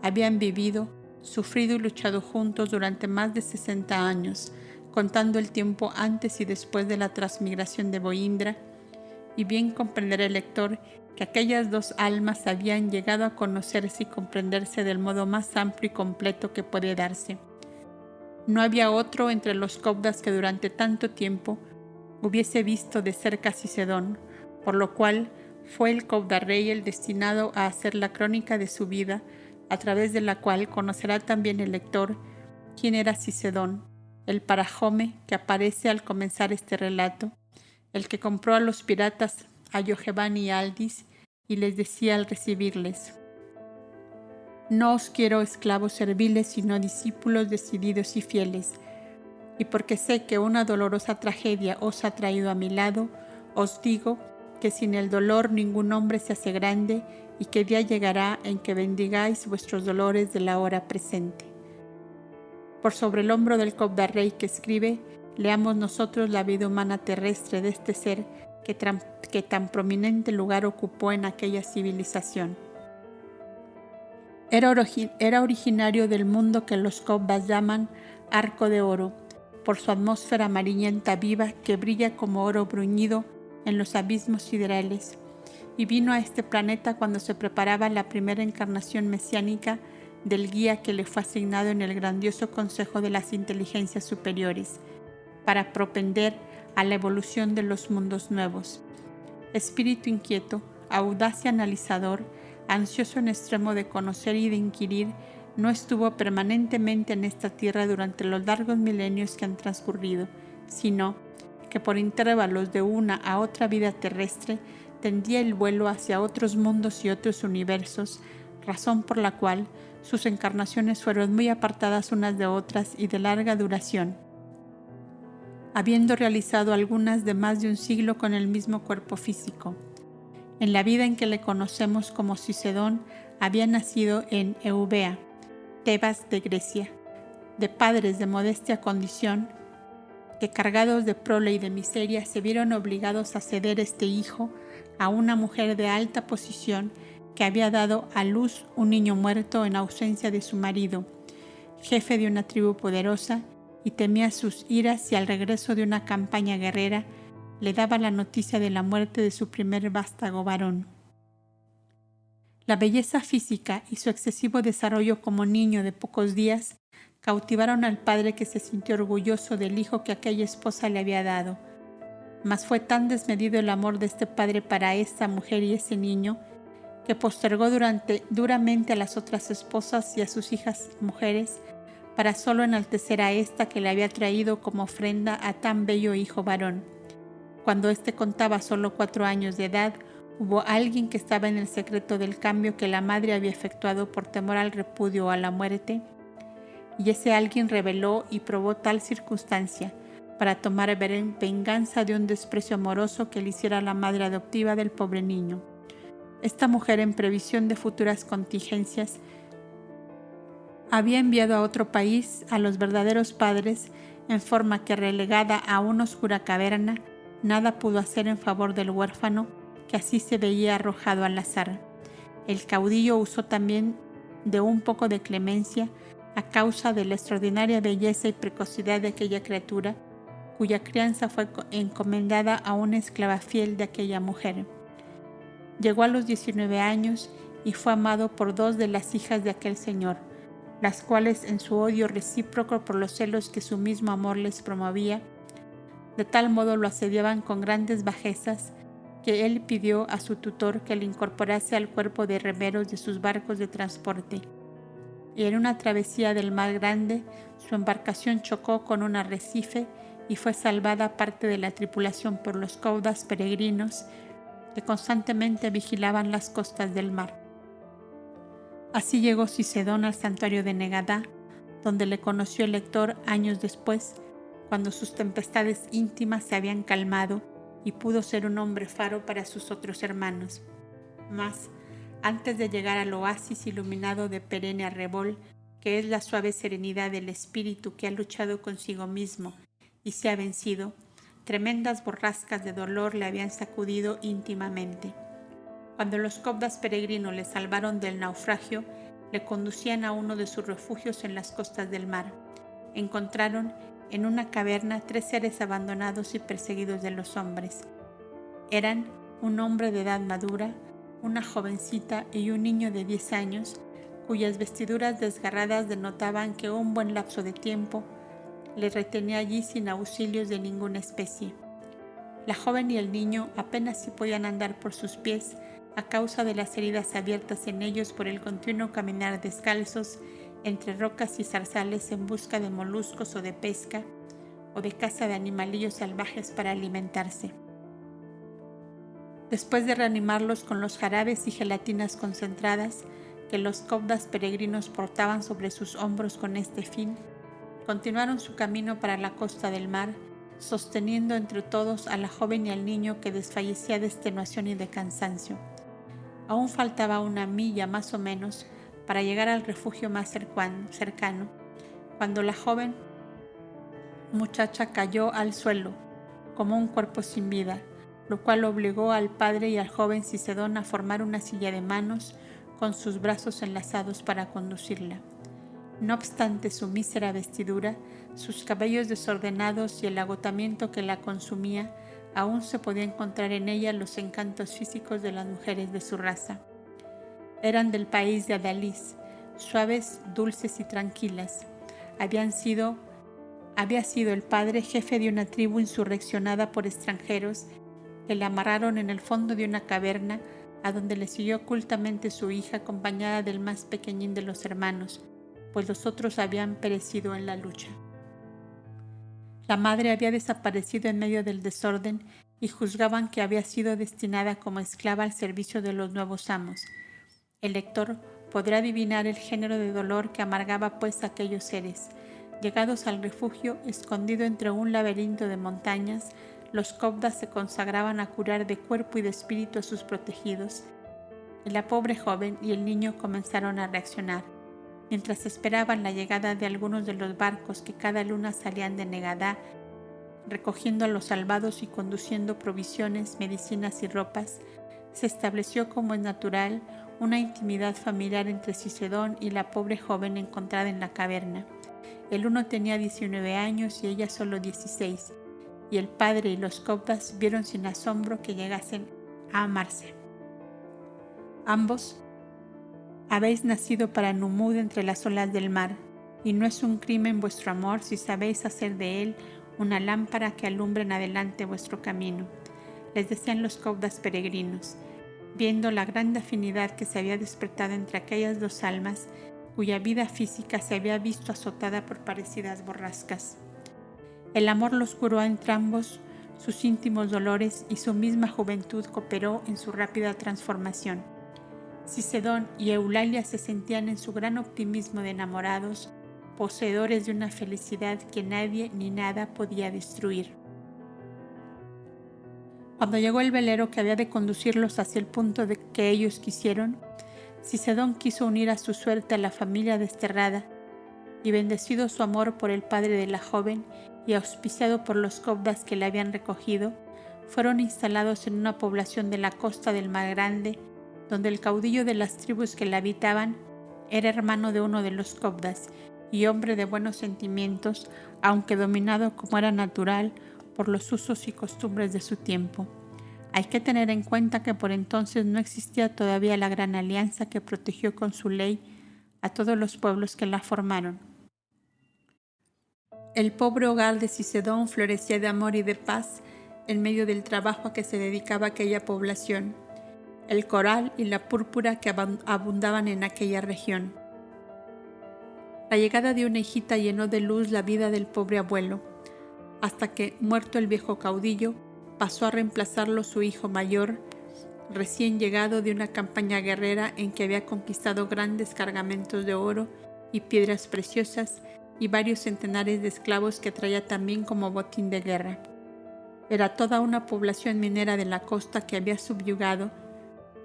Habían vivido, sufrido y luchado juntos durante más de 60 años, contando el tiempo antes y después de la transmigración de Boindra, y bien comprenderá el lector que aquellas dos almas habían llegado a conocerse y comprenderse del modo más amplio y completo que puede darse. No había otro entre los Cobdas que durante tanto tiempo hubiese visto de cerca a Cicedón, por lo cual fue el Cobda Rey el destinado a hacer la crónica de su vida, a través de la cual conocerá también el lector quién era Cicedón, el parajome que aparece al comenzar este relato, el que compró a los piratas a Yojeban y Aldis y les decía al recibirles: «No os quiero esclavos serviles, sino discípulos decididos y fieles. Y porque sé que una dolorosa tragedia os ha traído a mi lado, os digo que sin el dolor ningún hombre se hace grande y que día llegará en que bendigáis vuestros dolores de la hora presente». Por sobre el hombro del Cobda Rey que escribe, leamos nosotros la vida humana terrestre de este ser que tan prominente lugar ocupó en aquella civilización. Era originario del mundo que los Cobdas llaman Arco de Oro, por su atmósfera amarillenta viva que brilla como oro bruñido en los abismos siderales, y vino a este planeta cuando se preparaba la primera encarnación mesiánica del guía que le fue asignado en el grandioso Consejo de las Inteligencias Superiores, para propender a la evolución de los mundos nuevos. Espíritu inquieto, audaz y analizador, ansioso en extremo de conocer y de inquirir, no estuvo permanentemente en esta tierra durante los largos milenios que han transcurrido, sino que por intervalos de una a otra vida terrestre tendía el vuelo hacia otros mundos y otros universos, razón por la cual sus encarnaciones fueron muy apartadas unas de otras y de larga duración, habiendo realizado algunas de más de un siglo con el mismo cuerpo físico. En la vida en que le conocemos como Cicedón, había nacido en Eubea, Tebas de Grecia, de padres de modestia condición, que cargados de prole y de miseria se vieron obligados a ceder este hijo a una mujer de alta posición que había dado a luz un niño muerto en ausencia de su marido, jefe de una tribu poderosa, y temía sus iras si al regreso de una campaña guerrera le daba la noticia de la muerte de su primer vástago varón. La belleza física y su excesivo desarrollo como niño de pocos días cautivaron al padre, que se sintió orgulloso del hijo que aquella esposa le había dado. Mas fue tan desmedido el amor de este padre para esta mujer y ese niño, que postergó duramente a las otras esposas y a sus hijas mujeres, para solo enaltecer a esta que le había traído como ofrenda a tan bello hijo varón. Cuando éste contaba solo 4 años de edad, hubo alguien que estaba en el secreto del cambio que la madre había efectuado por temor al repudio o a la muerte, y ese alguien reveló y probó tal circunstancia para tomar venganza de un desprecio amoroso que le hiciera la madre adoptiva del pobre niño. Esta mujer, en previsión de futuras contingencias, había enviado a otro país a los verdaderos padres, en forma que, relegada a una oscura caverna, nada pudo hacer en favor del huérfano, que así se veía arrojado al azar. El caudillo usó también de un poco de clemencia a causa de la extraordinaria belleza y precocidad de aquella criatura, cuya crianza fue encomendada a una esclava fiel de aquella mujer. Llegó a los 19 años y fue amado por 2 de las hijas de aquel señor, las cuales, en su odio recíproco por los celos que su mismo amor les promovía, de tal modo lo asediaban con grandes bajezas, que él pidió a su tutor que le incorporase al cuerpo de remeros de sus barcos de transporte. Y en una travesía del mar grande, su embarcación chocó con un arrecife y fue salvada parte de la tripulación por los Cobdas peregrinos que constantemente vigilaban las costas del mar. Así llegó Cicedón al santuario de Negadá, donde le conoció el lector años después, cuando sus tempestades íntimas se habían calmado y pudo ser un hombre faro para sus otros hermanos. Mas, antes de llegar al oasis iluminado de perenne arrebol, que es la suave serenidad del espíritu que ha luchado consigo mismo y se ha vencido, tremendas borrascas de dolor le habían sacudido íntimamente. Cuando los Cobdas peregrinos le salvaron del naufragio, le conducían a uno de sus refugios en las costas del mar. Encontraron en una caverna 3 seres abandonados y perseguidos de los hombres. Eran un hombre de edad madura, una jovencita y un niño de 10 años, cuyas vestiduras desgarradas denotaban que un buen lapso de tiempo le retenía allí sin auxilios de ninguna especie. La joven y el niño apenas si podían andar por sus pies a causa de las heridas abiertas en ellos por el continuo caminar descalzos entre rocas y zarzales en busca de moluscos o de pesca o de caza de animalillos salvajes para alimentarse. Después de reanimarlos con los jarabes y gelatinas concentradas que los cobdas peregrinos portaban sobre sus hombros con este fin, continuaron su camino para la costa del mar, sosteniendo entre todos a la joven y al niño que desfallecía de extenuación y de cansancio. Aún faltaba 1 milla más o menos para llegar al refugio más cercano, cuando la joven muchacha cayó al suelo como un cuerpo sin vida, lo cual obligó al padre y al joven Cicedón a formar una silla de manos con sus brazos enlazados para conducirla. No obstante su mísera vestidura, sus cabellos desordenados y el agotamiento que la consumía, aún se podía encontrar en ella los encantos físicos de las mujeres de su raza. Eran del país de Adalís, suaves, dulces y tranquilas. Había sido el padre jefe de una tribu insurreccionada por extranjeros que la amarraron en el fondo de una caverna, a donde le siguió ocultamente su hija acompañada del más pequeñín de los hermanos, pues los otros habían perecido en la lucha. La madre había desaparecido en medio del desorden y juzgaban que había sido destinada como esclava al servicio de los nuevos amos. El lector podrá adivinar el género de dolor que amargaba pues a aquellos seres. Llegados al refugio, escondido entre un laberinto de montañas, los cobdas se consagraban a curar de cuerpo y de espíritu a sus protegidos. La pobre joven y el niño comenzaron a reaccionar, mientras esperaban la llegada de algunos de los barcos que cada luna salían de Negadá, recogiendo a los salvados y conduciendo provisiones, medicinas y ropas. Se estableció, como es natural, una intimidad familiar entre Cicedón y la pobre joven encontrada en la caverna. El uno tenía 19 años y ella solo 16, y el padre y los cobdas vieron sin asombro que llegasen a amarse. Ambos: habéis nacido para Numud entre las olas del mar, y no es un crimen vuestro amor si sabéis hacer de él una lámpara que alumbre en adelante vuestro camino, les decían los cobdas peregrinos, viendo la gran afinidad que se había despertado entre aquellas dos almas, cuya vida física se había visto azotada por parecidas borrascas. El amor los curó a entrambos sus íntimos dolores y su misma juventud cooperó en su rápida transformación. Cicedón y Eulalia se sentían en su gran optimismo de enamorados, poseedores de una felicidad que nadie ni nada podía destruir. Cuando llegó el velero que había de conducirlos hacia el punto de que ellos quisieron, Cicedón quiso unir a su suerte a la familia desterrada, y bendecido su amor por el padre de la joven y auspiciado por los cobdas que la habían recogido, fueron instalados en una población de la costa del Mar Grande, donde el caudillo de las tribus que la habitaban era hermano de uno de los cobdas y hombre de buenos sentimientos, aunque dominado, como era natural, por los usos y costumbres de su tiempo. Hay que tener en cuenta que por entonces no existía todavía la gran alianza que protegió con su ley a todos los pueblos que la formaron. El pobre hogar de Cicedón florecía de amor y de paz en medio del trabajo a que se dedicaba aquella población, el coral y la púrpura que abundaban en aquella región. La llegada de una hijita llenó de luz la vida del pobre abuelo, hasta que, muerto el viejo caudillo, pasó a reemplazarlo su hijo mayor, recién llegado de una campaña guerrera en que había conquistado grandes cargamentos de oro y piedras preciosas y varios centenares de esclavos que traía también como botín de guerra. Era toda una población minera de la costa que había subyugado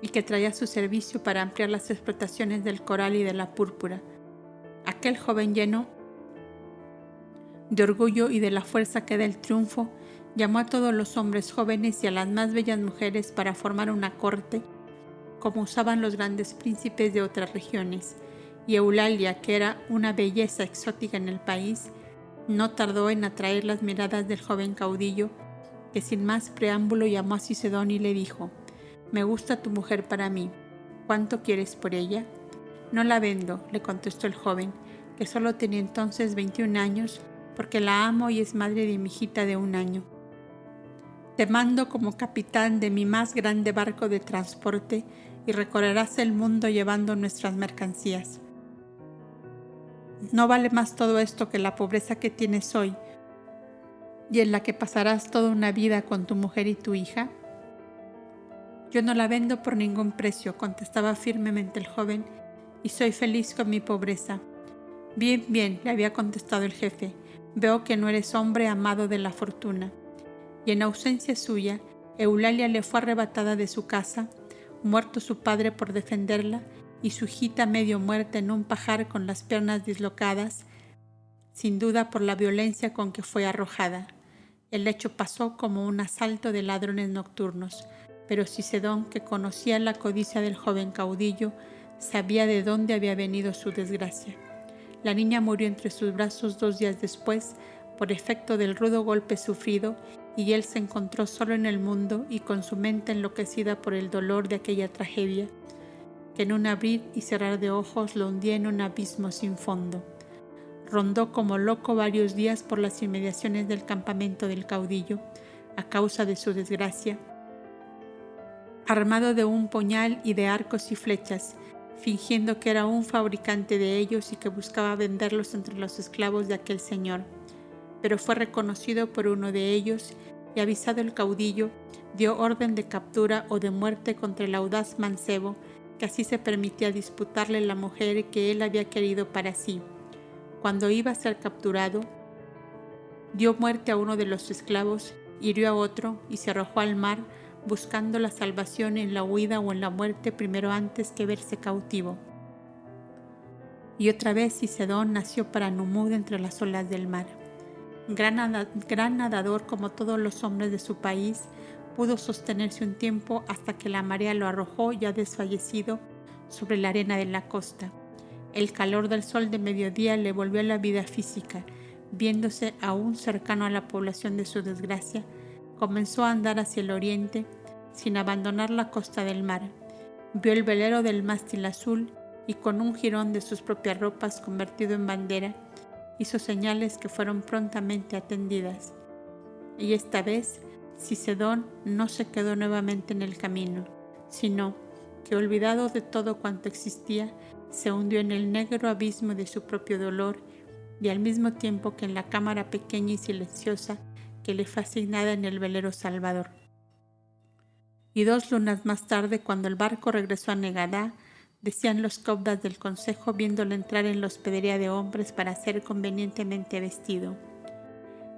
y que traía a su servicio para ampliar las explotaciones del coral y de la púrpura. Aquel joven lleno de orgullo y de la fuerza que da el triunfo, llamó a todos los hombres jóvenes y a las más bellas mujeres para formar una corte, como usaban los grandes príncipes de otras regiones, y Eulalia, que era una belleza exótica en el país, no tardó en atraer las miradas del joven caudillo, que sin más preámbulo llamó a Cicedón y le dijo: Me gusta tu mujer para mí. ¿Cuánto quieres por ella? No la vendo, le contestó el joven, que solo tenía entonces 21 años, porque la amo y es madre de mi hijita de 1 año. Te mando como capitán de mi más grande barco de transporte y recorrerás el mundo llevando nuestras mercancías. ¿No vale más todo esto que la pobreza que tienes hoy y en la que pasarás toda una vida con tu mujer y tu hija? Yo no la vendo por ningún precio, contestaba firmemente el joven, y soy feliz con mi pobreza. Bien, bien, le había contestado el jefe, veo que no eres hombre amado de la fortuna. Y en ausencia suya, Eulalia le fue arrebatada de su casa, muerto su padre por defenderla, y su hijita medio muerta en un pajar con las piernas dislocadas, sin duda por la violencia con que fue arrojada. El hecho pasó como un asalto de ladrones nocturnos, pero Cicedón, que conocía la codicia del joven caudillo, sabía de dónde había venido su desgracia. La niña murió entre sus brazos 2 días después, por efecto del rudo golpe sufrido, y él se encontró solo en el mundo y con su mente enloquecida por el dolor de aquella tragedia, que en un abrir y cerrar de ojos lo hundía en un abismo sin fondo. Rondó como loco varios días por las inmediaciones del campamento del caudillo, a causa de su desgracia, armado de un puñal y de arcos y flechas, fingiendo que era un fabricante de ellos y que buscaba venderlos entre los esclavos de aquel señor. Pero fue reconocido por uno de ellos y, avisado el caudillo, dio orden de captura o de muerte contra el audaz mancebo, que así se permitía disputarle la mujer que él había querido para sí. Cuando iba a ser capturado, dio muerte a uno de los esclavos, hirió a otro y se arrojó al mar, buscando la salvación en la huida o en la muerte primero antes que verse cautivo. Y otra vez Cicedón nació para Numud entre las olas del mar. Gran nadador como todos los hombres de su país, pudo sostenerse un tiempo hasta que la marea lo arrojó ya desfallecido sobre la arena de la costa. El calor del sol de mediodía le volvió a la vida física. Viéndose aún cercano a la población de su desgracia, comenzó a andar hacia el oriente sin abandonar la costa del mar. Vio el velero del mástil azul y con un jirón de sus propias ropas convertido en bandera, hizo señales que fueron prontamente atendidas. Y esta vez Cicedón no se quedó nuevamente en el camino, sino que, olvidado de todo cuanto existía, se hundió en el negro abismo de su propio dolor, y al mismo tiempo que en la cámara pequeña y silenciosa que le fue asignada en el velero Salvador. Y 2 lunas más tarde, cuando el barco regresó a Negadá, decían los caudas del consejo, viéndolo entrar en la hospedería de hombres para ser convenientemente vestido: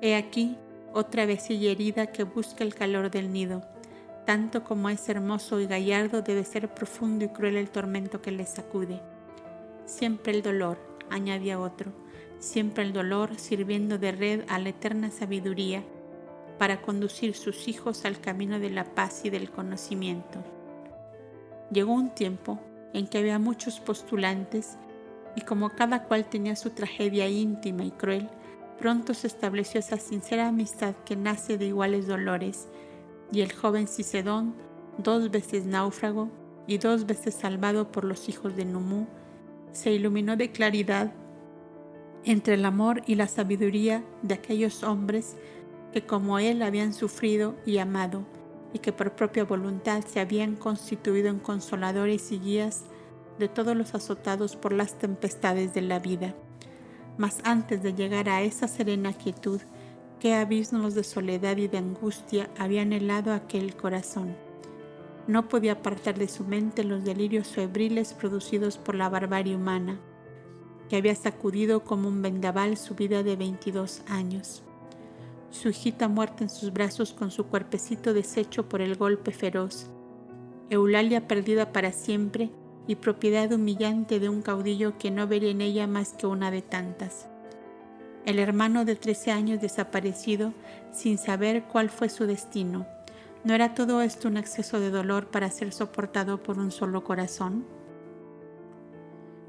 he aquí otra vecilla herida que busca el calor del nido. Tanto como es hermoso y gallardo, debe ser profundo y cruel el tormento que le sacude. Siempre el dolor, añadía otro, siempre el dolor, sirviendo de red a la eterna sabiduría para conducir sus hijos al camino de la paz y del conocimiento. Llegó un tiempo en que había muchos postulantes, y como cada cual tenía su tragedia íntima y cruel, pronto se estableció esa sincera amistad que nace de iguales dolores, y el joven Cicedón, 2 veces náufrago y 2 veces salvado por los hijos de Numú, se iluminó de claridad entre el amor y la sabiduría de aquellos hombres que como él habían sufrido y amado, y que por propia voluntad se habían constituido en consoladores y guías de todos los azotados por las tempestades de la vida. Mas antes de llegar a esa serena quietud, qué abismos de soledad y de angustia habían helado aquel corazón. No podía apartar de su mente los delirios febriles producidos por la barbarie humana, que había sacudido como un vendaval su vida de 22 años. Su hijita muerta en sus brazos con su cuerpecito deshecho por el golpe feroz. Eulalia perdida para siempre y propiedad humillante de un caudillo que no vería en ella más que una de tantas. El hermano de 13 años desaparecido sin saber cuál fue su destino. ¿No era todo esto un exceso de dolor para ser soportado por un solo corazón?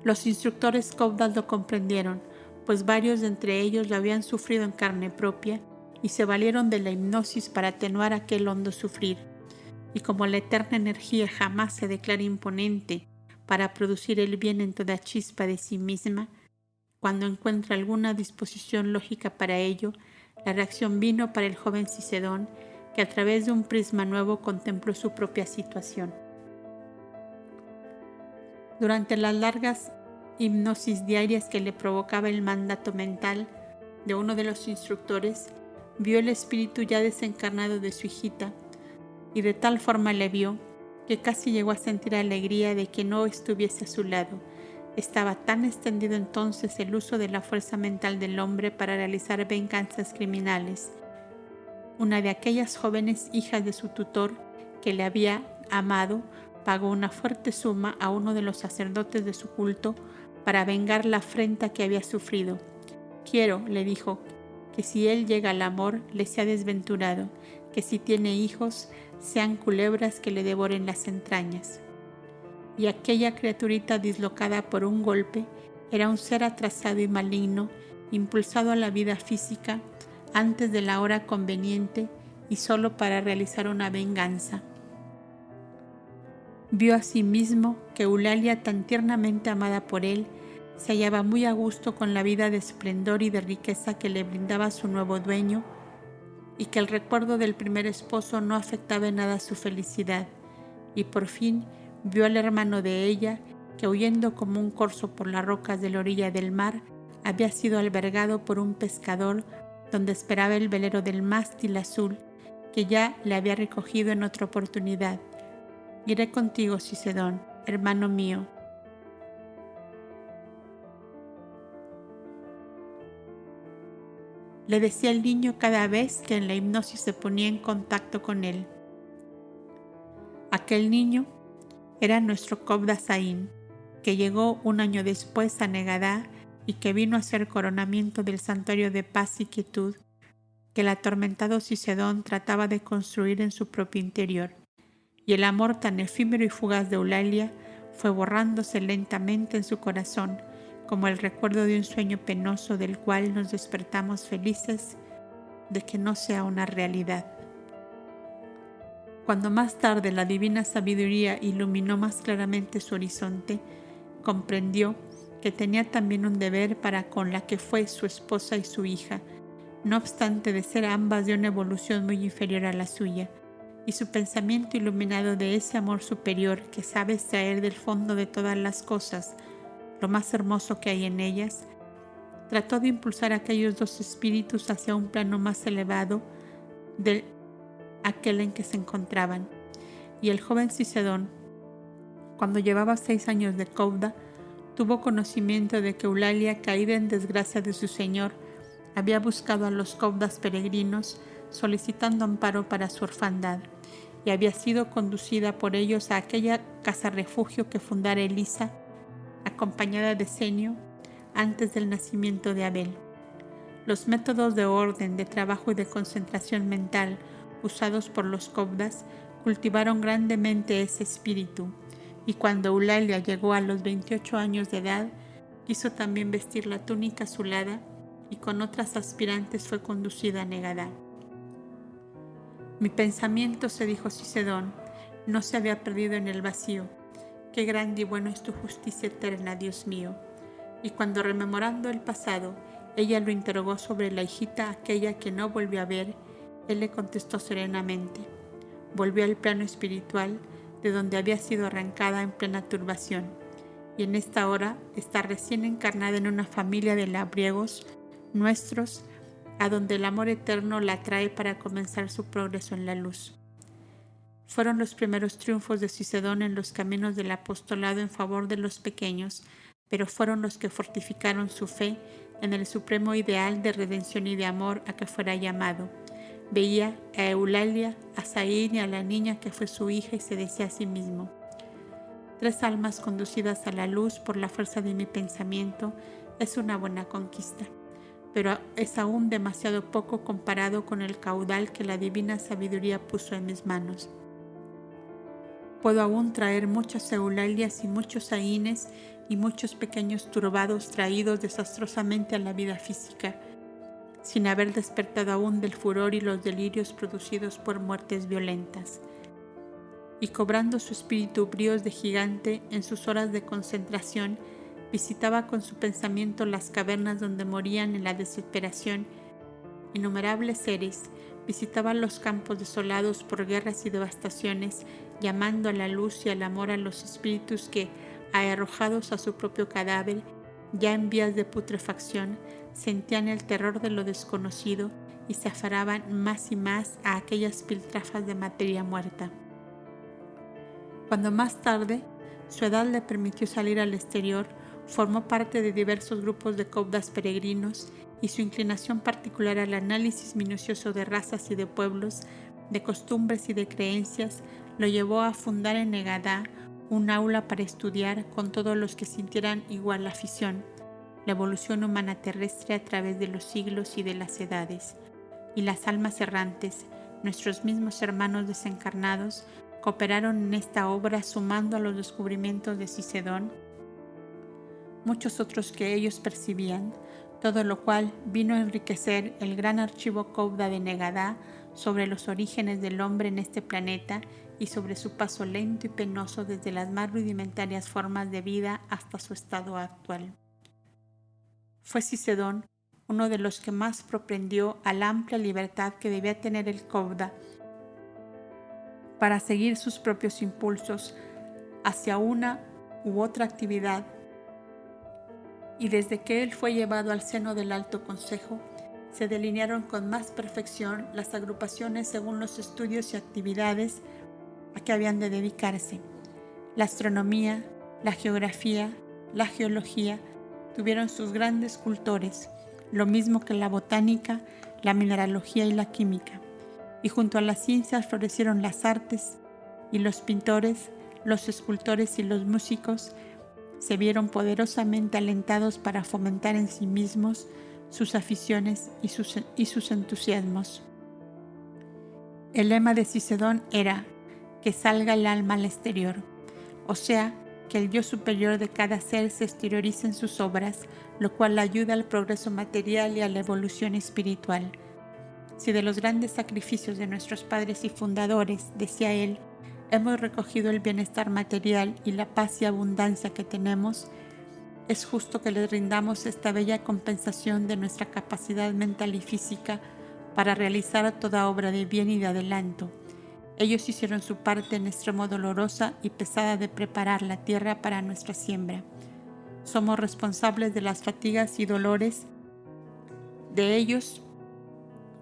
Los instructores caudas lo comprendieron, pues varios de entre ellos lo habían sufrido en carne propia y se valieron de la hipnosis para atenuar aquel hondo sufrir. y como la eterna energía jamás se declara imponente para producir el bien en toda chispa de sí misma, cuando encuentra alguna disposición lógica para ello, la reacción vino para el joven Cicedón, que a través de un prisma nuevo contempló su propia situación. Durante las largas hipnosis diarias que le provocaba el mandato mental de uno de los instructores, vio el espíritu ya desencarnado de su hijita, y de tal forma le vio que casi llegó a sentir alegría de que no estuviese a su lado. Estaba tan extendido entonces el uso de la fuerza mental del hombre para realizar venganzas criminales. Una de aquellas jóvenes hijas de su tutor, que le había amado, pagó una fuerte suma a uno de los sacerdotes de su culto para vengar la afrenta que había sufrido. Quiero, le dijo, que si él llega al amor, le sea desventurado, que si tiene hijos, sean culebras que le devoren las entrañas. Y aquella criaturita dislocada por un golpe era un ser atrasado y maligno, impulsado a la vida física antes de la hora conveniente y solo para realizar una venganza. Vio asimismo que Eulalia, tan tiernamente amada por él, se hallaba muy a gusto con la vida de esplendor y de riqueza que le brindaba su nuevo dueño, y que el recuerdo del primer esposo no afectaba en nada su felicidad, y por fin vio al hermano de ella, que huyendo como un corzo por las rocas de la orilla del mar, había sido albergado por un pescador donde esperaba el velero del mástil azul, que ya le había recogido en otra oportunidad. Iré contigo, Cicedón, hermano mío. Le decía el niño cada vez que en la hipnosis se ponía en contacto con él. Aquel niño era nuestro Cobda Saín, que llegó un año después a Negadá y que vino a ser coronamiento del santuario de paz y quietud que el atormentado Cicedón trataba de construir en su propio interior. Y el amor tan efímero y fugaz de Eulalia fue borrándose lentamente en su corazón, como el recuerdo de un sueño penoso del cual nos despertamos felices de que no sea una realidad. Cuando más tarde la divina sabiduría iluminó más claramente su horizonte, comprendió que tenía también un deber para con la que fue su esposa y su hija, no obstante de ser ambas de una evolución muy inferior a la suya, y su pensamiento iluminado de ese amor superior que sabe extraer del fondo de todas las cosas lo más hermoso que hay en ellas, trató de impulsar a aquellos dos espíritus hacia un plano más elevado de aquel en que se encontraban. Y el joven Cicedón, cuando llevaba 6 años de Cobda, tuvo conocimiento de que Eulalia, caída en desgracia de su señor, había buscado a los Cobdas peregrinos solicitando amparo para su orfandad, y había sido conducida por ellos a aquella casa refugio que fundara Elisa, acompañada de Senio, antes del nacimiento de Abel. Los métodos de orden, de trabajo y de concentración mental usados por los Cobdas cultivaron grandemente ese espíritu, y cuando Eulalia llegó a los 28 años de edad, quiso también vestir la túnica azulada y con otras aspirantes fue conducida a Negadá. Mi pensamiento, se dijo Cicedón, no se había perdido en el vacío. Qué grande y bueno es tu justicia eterna, Dios mío. Y cuando rememorando el pasado, ella lo interrogó sobre la hijita aquella que no volvió a ver, él le contestó serenamente. Volvió al plano espiritual, de donde había sido arrancada en plena turbación, y en esta hora está recién encarnada en una familia de labriegos nuestros, a donde el amor eterno la trae para comenzar su progreso en la luz. Fueron los primeros triunfos de Cicedón en los caminos del apostolado en favor de los pequeños, pero fueron los que fortificaron su fe en el supremo ideal de redención y de amor a que fuera llamado. Veía a Eulalia, a Saín y a la niña que fue su hija y se decía a sí mismo: 3 almas conducidas a la luz por la fuerza de mi pensamiento es una buena conquista, pero es aún demasiado poco comparado con el caudal que la divina sabiduría puso en mis manos. Puedo aún traer muchas Eulalias y muchos Saínes y muchos pequeños turbados traídos desastrosamente a la vida física, sin haber despertado aún del furor y los delirios producidos por muertes violentas. y cobrando su espíritu bríos de gigante en sus horas de concentración, visitaba con su pensamiento las cavernas donde morían en la desesperación innumerables seres, visitaba los campos desolados por guerras y devastaciones, llamando a la luz y al amor a los espíritus que, arrojados a su propio cadáver, ya en vías de putrefacción, sentían el terror de lo desconocido y se aferraban más y más a aquellas piltrafas de materia muerta. Cuando más tarde su edad le permitió salir al exterior, formó parte de diversos grupos de cobdas peregrinos y su inclinación particular al análisis minucioso de razas y de pueblos, de costumbres y de creencias, lo llevó a fundar en Negadá un aula para estudiar con todos los que sintieran igual afición la evolución humana terrestre a través de los siglos y de las edades. Y las almas errantes, nuestros mismos hermanos desencarnados, cooperaron en esta obra sumando a los descubrimientos de Cicedón muchos otros que ellos percibían, todo lo cual vino a enriquecer el gran archivo Cobda de Negadá sobre los orígenes del hombre en este planeta y sobre su paso lento y penoso desde las más rudimentarias formas de vida hasta su estado actual. Fue Cicedón uno de los que más propendió a la amplia libertad que debía tener el Cobda para seguir sus propios impulsos hacia una u otra actividad, y desde que él fue llevado al seno del Alto Consejo, se delinearon con más perfección las agrupaciones según los estudios y actividades a que habían de dedicarse. La astronomía, la geografía, la geología tuvieron sus grandes cultores, lo mismo que la botánica, la mineralogía y la química. Y junto a las ciencias florecieron las artes, y los pintores, los escultores y los músicos se vieron poderosamente alentados para fomentar en sí mismos sus aficiones y sus entusiasmos. El lema de Cicedón era que salga el alma al exterior, o sea, que el yo superior de cada ser se exteriorice en sus obras, lo cual ayuda al progreso material y a la evolución espiritual. Si de los grandes sacrificios de nuestros padres y fundadores, decía él, hemos recogido el bienestar material y la paz y abundancia que tenemos, es justo que les rindamos esta bella compensación de nuestra capacidad mental y física para realizar toda obra de bien y de adelanto. Ellos hicieron su parte en extremo dolorosa y pesada de preparar la tierra para nuestra siembra. Somos responsables de las fatigas y dolores de ellos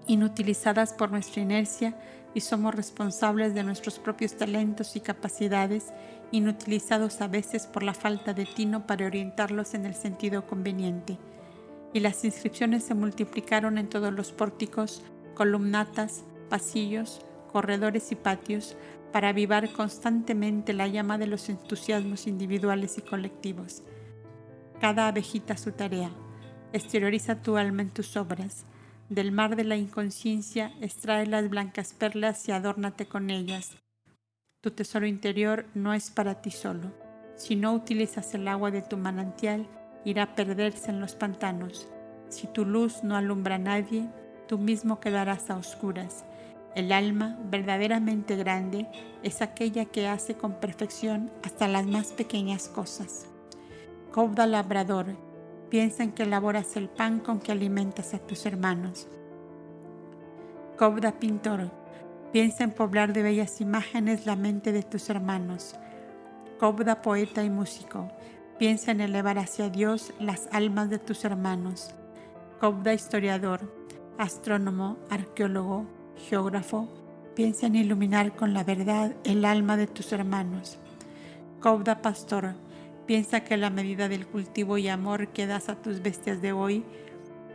inutilizadas por nuestra inercia, y somos responsables de nuestros propios talentos y capacidades inutilizados a veces por la falta de tino para orientarlos en el sentido conveniente. Y las inscripciones se multiplicaron en todos los pórticos, columnatas, pasillos, corredores y patios para avivar constantemente la llama de los entusiasmos individuales y colectivos. Cada abejita su tarea. Exterioriza tu alma en tus obras. Del mar de la inconsciencia extrae las blancas perlas y adórnate con ellas. Tu tesoro interior no es para ti solo. Si no utilizas el agua de tu manantial, irá a perderse en los pantanos. Si tu luz no alumbra a nadie, tú mismo quedarás a oscuras. El alma verdaderamente grande es aquella que hace con perfección hasta las más pequeñas cosas. Cobda labrador, piensa en que elaboras el pan con que alimentas a tus hermanos. Cobda pintor, piensa en poblar de bellas imágenes la mente de tus hermanos. Cobda poeta y músico, piensa en elevar hacia Dios las almas de tus hermanos. Cobda historiador, astrónomo, arqueólogo, geógrafo, piensa en iluminar con la verdad el alma de tus hermanos. Cobda pastor, piensa que la medida del cultivo y amor que das a tus bestias de hoy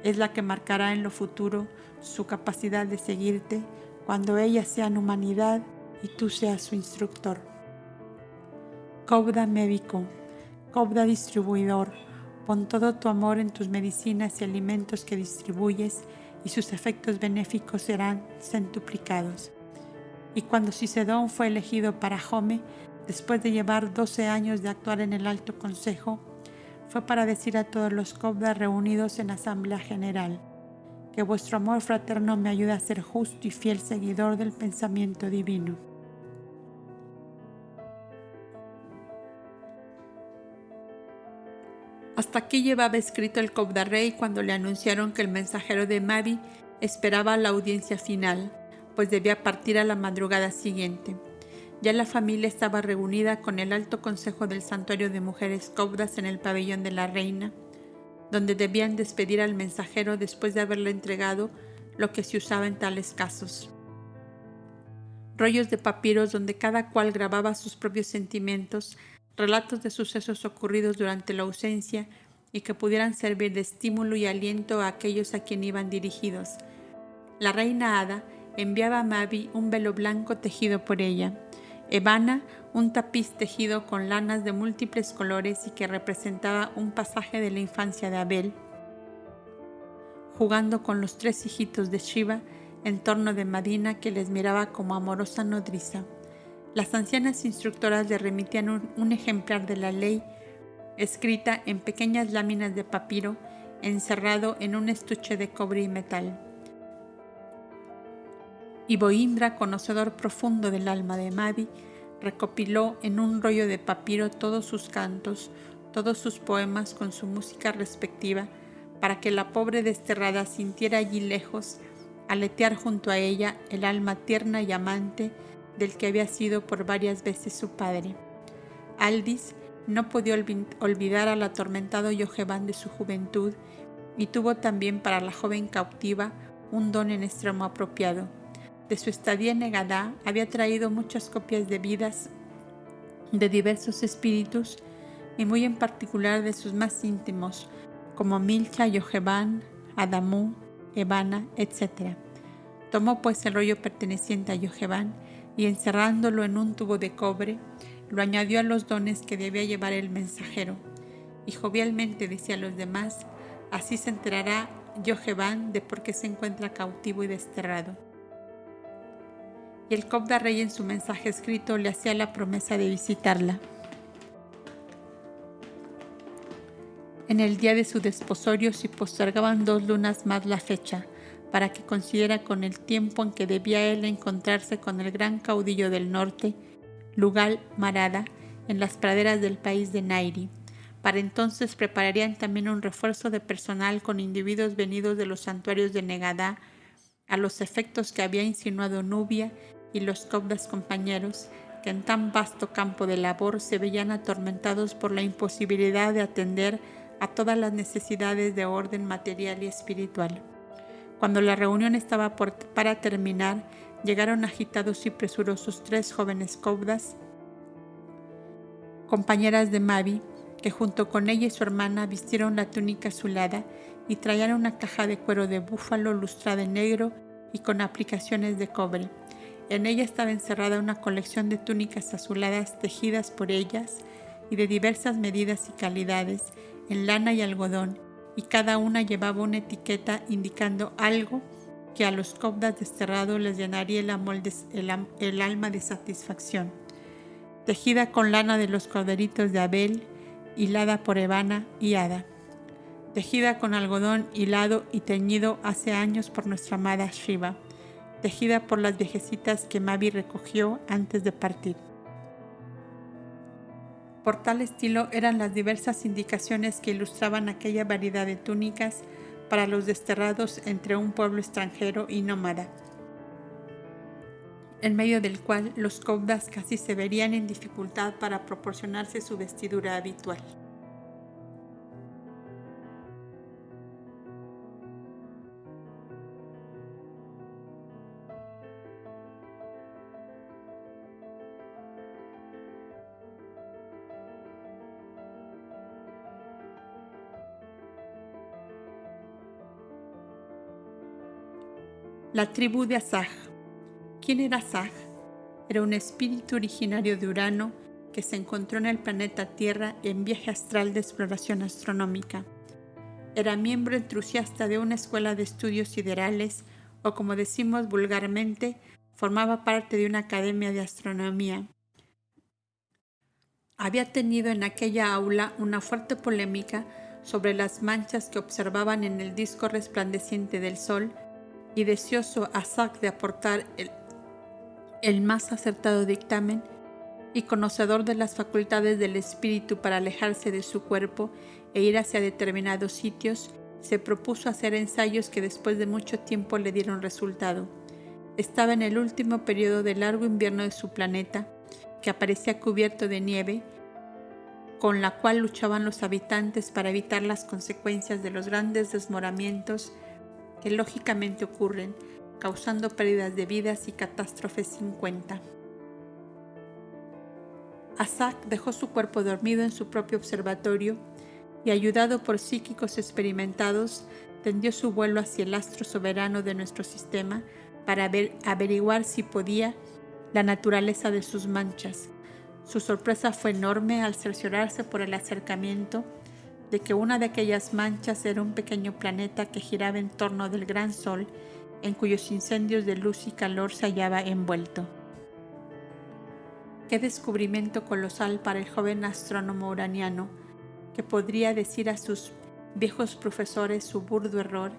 es la que marcará en lo futuro su capacidad de seguirte cuando ellas sean humanidad y tú seas su instructor. Cobda médico, Cobda distribuidor, pon todo tu amor en tus medicinas y alimentos que distribuyes y sus efectos benéficos serán centuplicados. Y cuando Cicedón fue elegido para Jome, después de llevar 12 años de actuar en el Alto Consejo, fue para decir a todos los Cobdas reunidos en Asamblea General, que vuestro amor fraterno me ayude a ser justo y fiel seguidor del pensamiento divino. Hasta aquí llevaba escrito el Cobdarrey cuando le anunciaron que el mensajero de Mavi esperaba la audiencia final, pues debía partir a la madrugada siguiente. Ya la familia estaba reunida con el alto consejo del santuario de mujeres cobdas en el pabellón de la reina, donde debían despedir al mensajero después de haberle entregado lo que se usaba en tales casos: rollos de papiros donde cada cual grababa sus propios sentimientos, relatos de sucesos ocurridos durante la ausencia y que pudieran servir de estímulo y aliento a aquellos a quien iban dirigidos. La reina Hada enviaba a Mavi un velo blanco tejido por ella, Evanna un tapiz tejido con lanas de múltiples colores y que representaba un pasaje de la infancia de Abel, jugando con los 3 hijitos de Shiva en torno de Madina, que les miraba como amorosa nodriza. Las ancianas instructoras le remitían un ejemplar de la ley escrita en pequeñas láminas de papiro encerrado en un estuche de cobre y metal. Y Boindra, conocedor profundo del alma de Mavi, recopiló en un rollo de papiro todos sus cantos, todos sus poemas con su música respectiva, para que la pobre desterrada sintiera allí lejos, aletear junto a ella, el alma tierna y amante del que había sido por varias veces su padre. Aldis no podía olvidar al atormentado Yojeban de su juventud, y tuvo también para la joven cautiva un don en extremo apropiado. De su estadía en Negadá había traído muchas copias de vidas de diversos espíritus, y muy en particular de sus más íntimos, como Milcha, Yojeban, Adamu, Evanna, etc. Tomó pues el rollo perteneciente a Yojeban y, encerrándolo en un tubo de cobre, lo añadió a los dones que debía llevar el mensajero, y jovialmente decía a los demás: así se enterará Yojeban de por qué se encuentra cautivo y desterrado. Y el Cobdarrey en su mensaje escrito le hacía la promesa de visitarla en el día de su desposorio si postergaban 2 lunas más la fecha, para que coincidiera con el tiempo en que debía él encontrarse con el gran caudillo del norte, Lugal Marada, en las praderas del país de Nairi. Para entonces prepararían también un refuerzo de personal con individuos venidos de los santuarios de Negadá, a los efectos que había insinuado Nubia y los cobdas compañeros, que en tan vasto campo de labor se veían atormentados por la imposibilidad de atender a todas las necesidades de orden material y espiritual. Cuando la reunión estaba para terminar, llegaron agitados y presurosos 3 jóvenes cobdas, compañeras de Mavi, que junto con ella y su hermana vistieron la túnica azulada y traían una caja de cuero de búfalo lustrada en negro y con aplicaciones de cobre. En ella estaba encerrada una colección de túnicas azuladas tejidas por ellas y de diversas medidas y calidades, en lana y algodón, y cada una llevaba una etiqueta indicando algo que a los cobdas desterrados les llenaría el alma de satisfacción. Tejida con lana de los corderitos de Abel, hilada por Evanna y Hada. Tejida con algodón hilado y teñido hace años por nuestra amada Shiva. Tejida por las viejecitas que Mavi recogió antes de partir. Por tal estilo eran las diversas indicaciones que ilustraban aquella variedad de túnicas para los desterrados entre un pueblo extranjero y nómada, en medio del cual los cobdas casi se verían en dificultad para proporcionarse su vestidura habitual. La tribu de Asaj. ¿Quién era Asaj? Era un espíritu originario de Urano que se encontró en el planeta Tierra en viaje astral de exploración astronómica. Era miembro entusiasta de una escuela de estudios siderales, o como decimos vulgarmente, formaba parte de una academia de astronomía. Había tenido en aquella aula una fuerte polémica sobre las manchas que observaban en el disco resplandeciente del Sol, y deseoso Asaj de aportar el más acertado dictamen, y conocedor de las facultades del espíritu para alejarse de su cuerpo e ir hacia determinados sitios, se propuso hacer ensayos que después de mucho tiempo le dieron resultado. Estaba en el último periodo del largo invierno de su planeta, que aparecía cubierto de nieve, con la cual luchaban los habitantes para evitar las consecuencias de los grandes desmoronamientos que lógicamente ocurren, causando pérdidas de vidas y catástrofes sin cuenta. Asak dejó su cuerpo dormido en su propio observatorio y, ayudado por psíquicos experimentados, tendió su vuelo hacia el astro soberano de nuestro sistema para averiguar si podía la naturaleza de sus manchas. Su sorpresa fue enorme al cerciorarse por el acercamiento de que una de aquellas manchas era un pequeño planeta que giraba en torno del gran sol, en cuyos incendios de luz y calor se hallaba envuelto. Qué descubrimiento colosal para el joven astrónomo uraniano, que podría decir a sus viejos profesores su burdo error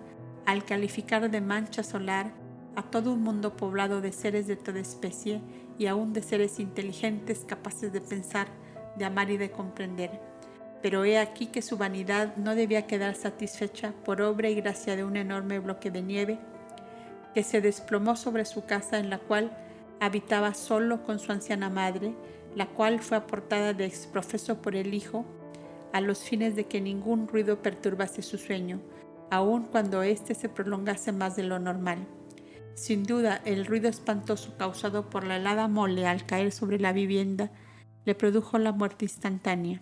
al calificar de mancha solar a todo un mundo poblado de seres de toda especie y aún de seres inteligentes capaces de pensar, de amar y de comprender. Pero he aquí que su vanidad no debía quedar satisfecha por obra y gracia de un enorme bloque de nieve que se desplomó sobre su casa, en la cual habitaba solo con su anciana madre, la cual fue aportada de exprofeso por el hijo, a los fines de que ningún ruido perturbase su sueño, aun cuando éste se prolongase más de lo normal. Sin duda, el ruido espantoso causado por la helada mole al caer sobre la vivienda le produjo la muerte instantánea.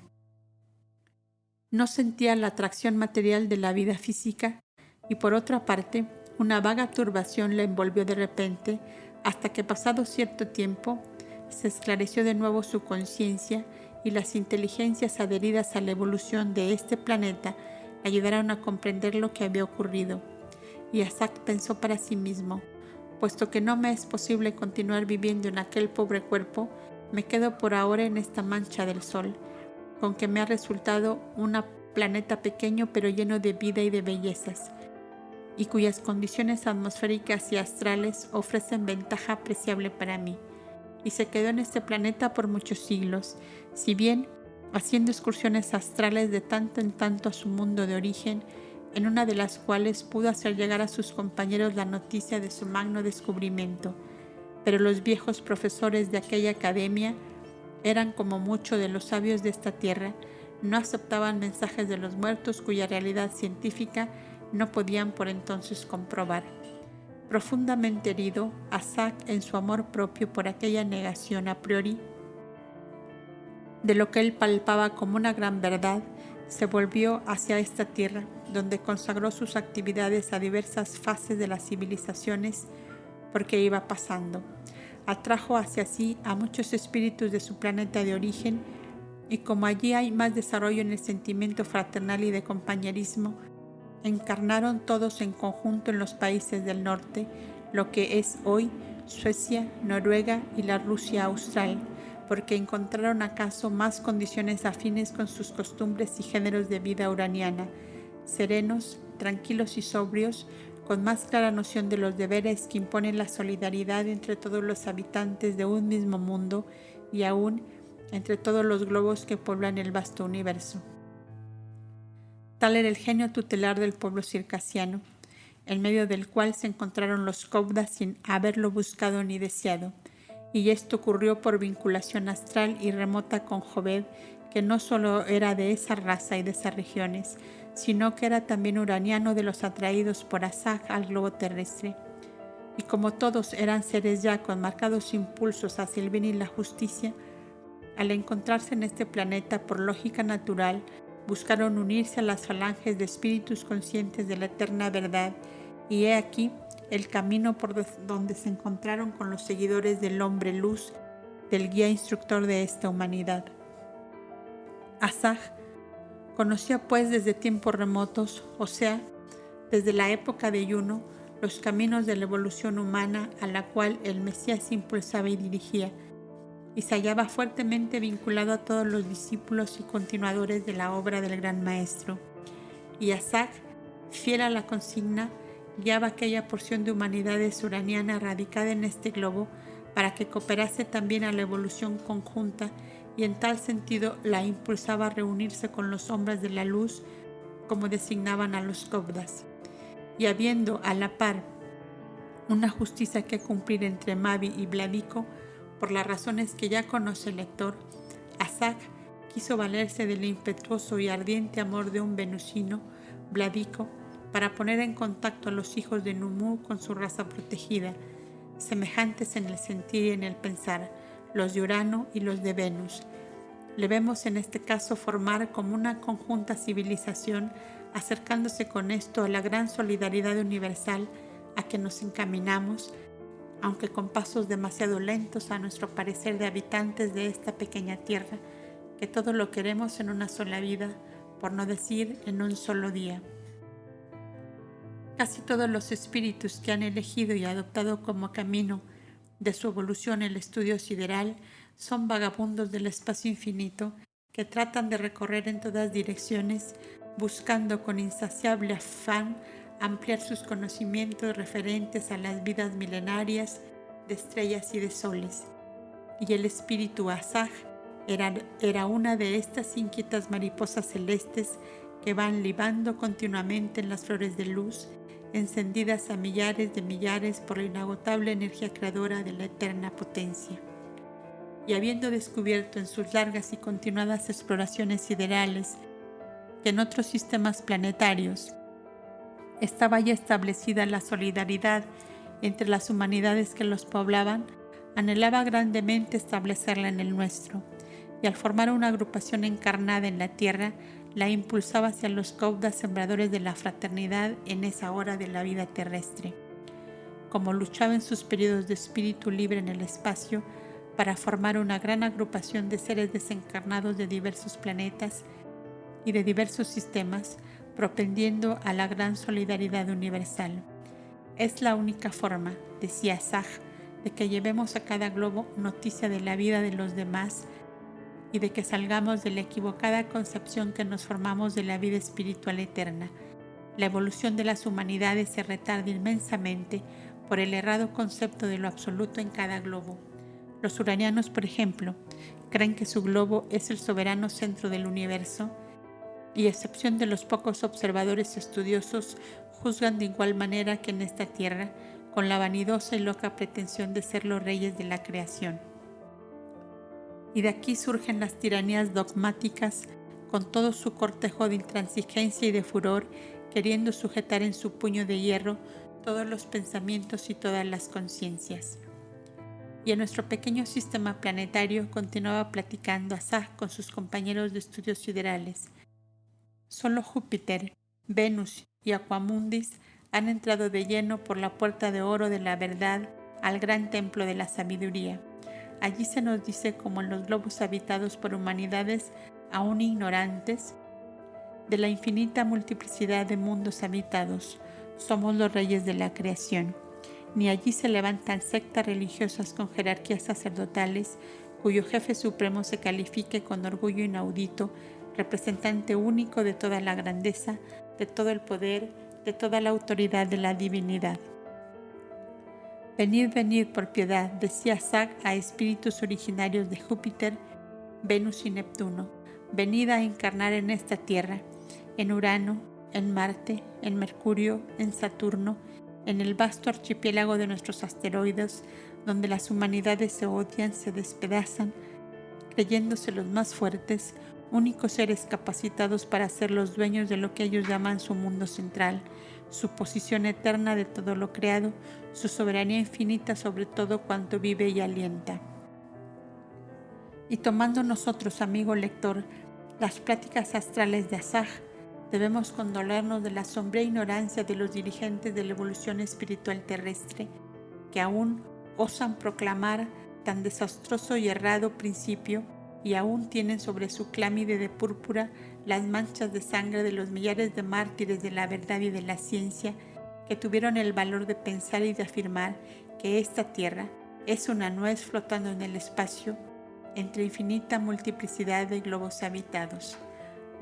No sentía la atracción material de la vida física y, por otra parte, una vaga turbación le envolvió de repente hasta que, pasado cierto tiempo, se esclareció de nuevo su conciencia y las inteligencias adheridas a la evolución de este planeta le ayudaron a comprender lo que había ocurrido. Y Asak pensó para sí mismo: puesto que no me es posible continuar viviendo en aquel pobre cuerpo, me quedo por ahora en esta mancha del sol, con que me ha resultado un planeta pequeño pero lleno de vida y de bellezas, y cuyas condiciones atmosféricas y astrales ofrecen ventaja apreciable para mí. Y se quedó en este planeta por muchos siglos, si bien haciendo excursiones astrales de tanto en tanto a su mundo de origen, en una de las cuales pudo hacer llegar a sus compañeros la noticia de su magno descubrimiento. Pero los viejos profesores de aquella academia eran como muchos de los sabios de esta tierra, no aceptaban mensajes de los muertos cuya realidad científica no podían por entonces comprobar. Profundamente herido, Asak, en su amor propio por aquella negación a priori de lo que él palpaba como una gran verdad, se volvió hacia esta tierra, donde consagró sus actividades a diversas fases de las civilizaciones porque iba pasando. Atrajo hacia sí a muchos espíritus de su planeta de origen, y como allí hay más desarrollo en el sentimiento fraternal y de compañerismo, encarnaron todos en conjunto en los países del norte, lo que es hoy Suecia, Noruega y la Rusia austral, porque encontraron acaso más condiciones afines con sus costumbres y géneros de vida uraniana, serenos, tranquilos y sobrios, con más clara noción de los deberes que impone la solidaridad entre todos los habitantes de un mismo mundo y aún entre todos los globos que poblan el vasto universo. Tal era el genio tutelar del pueblo circasiano, en medio del cual se encontraron los Kovda sin haberlo buscado ni deseado, y esto ocurrió por vinculación astral y remota con Joved, que no solo era de esa raza y de esas regiones, sino que era también uraniano, de los atraídos por Asak al globo terrestre. Y como todos eran seres ya con marcados impulsos hacia el bien y la justicia, al encontrarse en este planeta por lógica natural, buscaron unirse a las falanges de espíritus conscientes de la eterna verdad, y he aquí el camino por donde se encontraron con los seguidores del hombre luz, del guía instructor de esta humanidad. Asak conocía pues desde tiempos remotos, o sea, desde la época de Juno, los caminos de la evolución humana a la cual el Mesías impulsaba y dirigía, y se hallaba fuertemente vinculado a todos los discípulos y continuadores de la obra del Gran Maestro. Y Asak, fiel a la consigna, guiaba aquella porción de humanidades uraniana radicada en este globo para que cooperase también a la evolución conjunta, y en tal sentido la impulsaba a reunirse con los hombres de la luz, como designaban a los Kobdas. Y habiendo a la par una justicia que cumplir entre Mavi y Vladico, por las razones que ya conoce el lector, Asaj quiso valerse del impetuoso y ardiente amor de un venusino, Vladico, para poner en contacto a los hijos de Numu con su raza protegida, semejantes en el sentir y en el pensar, los de Urano y los de Venus. Le vemos en este caso formar como una conjunta civilización, acercándose con esto a la gran solidaridad universal a que nos encaminamos, aunque con pasos demasiado lentos a nuestro parecer de habitantes de esta pequeña tierra, que todo lo queremos en una sola vida, por no decir en un solo día. Casi todos los espíritus que han elegido y adoptado como camino de su evolución el estudio sideral son vagabundos del espacio infinito que tratan de recorrer en todas direcciones, buscando con insaciable afán ampliar sus conocimientos referentes a las vidas milenarias de estrellas y de soles. Y el espíritu Asaj era una de estas inquietas mariposas celestes que van libando continuamente en las flores de luz, encendidas a millares de millares por la inagotable energía creadora de la eterna potencia. Y habiendo descubierto en sus largas y continuadas exploraciones siderales que en otros sistemas planetarios estaba ya establecida la solidaridad entre las humanidades que los poblaban, anhelaba grandemente establecerla en el nuestro, y al formar una agrupación encarnada en la tierra, la impulsaba hacia los Kobdas sembradores de la fraternidad en esa hora de la vida terrestre. Como luchaba en sus periodos de espíritu libre en el espacio para formar una gran agrupación de seres desencarnados de diversos planetas y de diversos sistemas, propendiendo a la gran solidaridad universal. Es la única forma, decía Asaj, de que llevemos a cada globo noticia de la vida de los demás y de que salgamos de la equivocada concepción que nos formamos de la vida espiritual eterna. La evolución de las humanidades se retarda inmensamente por el errado concepto de lo absoluto en cada globo. Los uranianos, por ejemplo, creen que su globo es el soberano centro del universo, y a excepción de los pocos observadores estudiosos, juzgan de igual manera que en esta tierra, con la vanidosa y loca pretensión de ser los reyes de la creación. Y de aquí surgen las tiranías dogmáticas, con todo su cortejo de intransigencia y de furor, queriendo sujetar en su puño de hierro todos los pensamientos y todas las conciencias. Y en nuestro pequeño sistema planetario continuaba platicando Asaj con sus compañeros de estudios siderales. Solo Júpiter, Venus y Aquamundis han entrado de lleno por la puerta de oro de la verdad al gran templo de la sabiduría. Allí se nos dice, como en los globos habitados por humanidades aún ignorantes de la infinita multiplicidad de mundos habitados, somos los reyes de la creación. Ni allí se levantan sectas religiosas con jerarquías sacerdotales, cuyo jefe supremo se califique con orgullo inaudito, representante único de toda la grandeza, de todo el poder, de toda la autoridad de la divinidad. Venid, venid por piedad, decía Asaj a espíritus originarios de Júpiter, Venus y Neptuno. Venid a encarnar en esta tierra, en Urano, en Marte, en Mercurio, en Saturno, en el vasto archipiélago de nuestros asteroides, donde las humanidades se odian, se despedazan, creyéndose los más fuertes, únicos seres capacitados para ser los dueños de lo que ellos llaman su mundo central, su posición eterna de todo lo creado, su soberanía infinita sobre todo cuanto vive y alienta. Y tomando nosotros, amigo lector, las pláticas astrales de Asaj, debemos condolernos de la sombría ignorancia de los dirigentes de la evolución espiritual terrestre, que aún osan proclamar tan desastroso y errado principio, y aún tienen sobre su clámide de púrpura las manchas de sangre de los millares de mártires de la verdad y de la ciencia, que tuvieron el valor de pensar y de afirmar que esta tierra es una nuez flotando en el espacio entre infinita multiplicidad de globos habitados.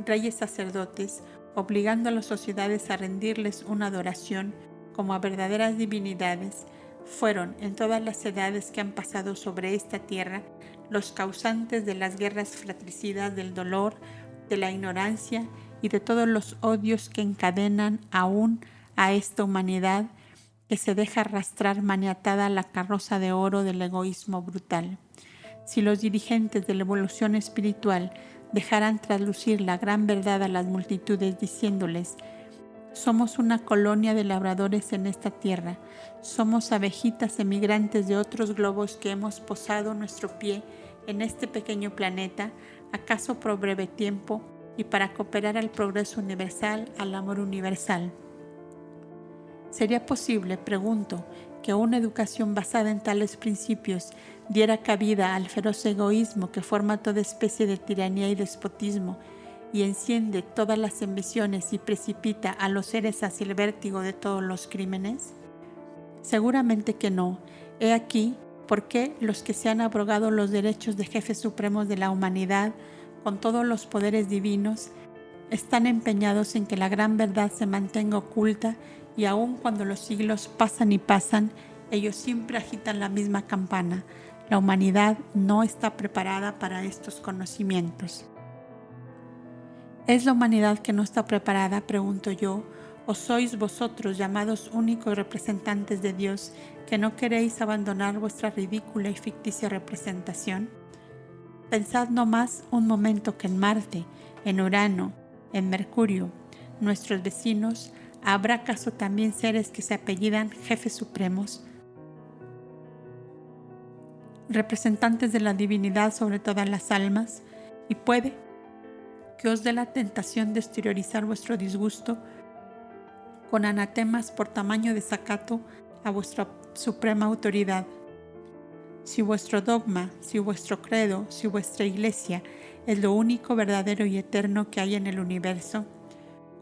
Reyes sacerdotes, obligando a las sociedades a rendirles una adoración como a verdaderas divinidades, fueron, en todas las edades que han pasado sobre esta tierra, los causantes de las guerras fratricidas, del dolor, de la ignorancia y de todos los odios que encadenan aún a esta humanidad que se deja arrastrar maniatada a la carroza de oro del egoísmo brutal. Si los dirigentes de la evolución espiritual dejaran traslucir la gran verdad a las multitudes diciéndoles: somos una colonia de labradores en esta tierra, somos abejitas emigrantes de otros globos que hemos posado nuestro pie en este pequeño planeta, acaso por breve tiempo y para cooperar al progreso universal, al amor universal. ¿Sería posible, pregunto, que una educación basada en tales principios diera cabida al feroz egoísmo que forma toda especie de tiranía y despotismo y enciende todas las ambiciones y precipita a los seres hacia el vértigo de todos los crímenes? Seguramente que no. He aquí por qué los que se han abrogado los derechos de jefes supremos de la humanidad con todos los poderes divinos están empeñados en que la gran verdad se mantenga oculta, y aun cuando los siglos pasan y pasan, ellos siempre agitan la misma campana. La humanidad no está preparada para estos conocimientos. ¿Es la humanidad que no está preparada?, pregunto yo, ¿o sois vosotros, llamados únicos representantes de Dios, que no queréis abandonar vuestra ridícula y ficticia representación? Pensad no más un momento que en Marte, en Urano, en Mercurio, nuestros vecinos, ¿habrá acaso también seres que se apellidan jefes supremos, representantes de la divinidad sobre todas las almas? Y puede que os dé la tentación de exteriorizar vuestro disgusto con anatemas por tamaño desacato a vuestra suprema autoridad. Si vuestro dogma, si vuestro credo, si vuestra iglesia es lo único verdadero y eterno que hay en el universo,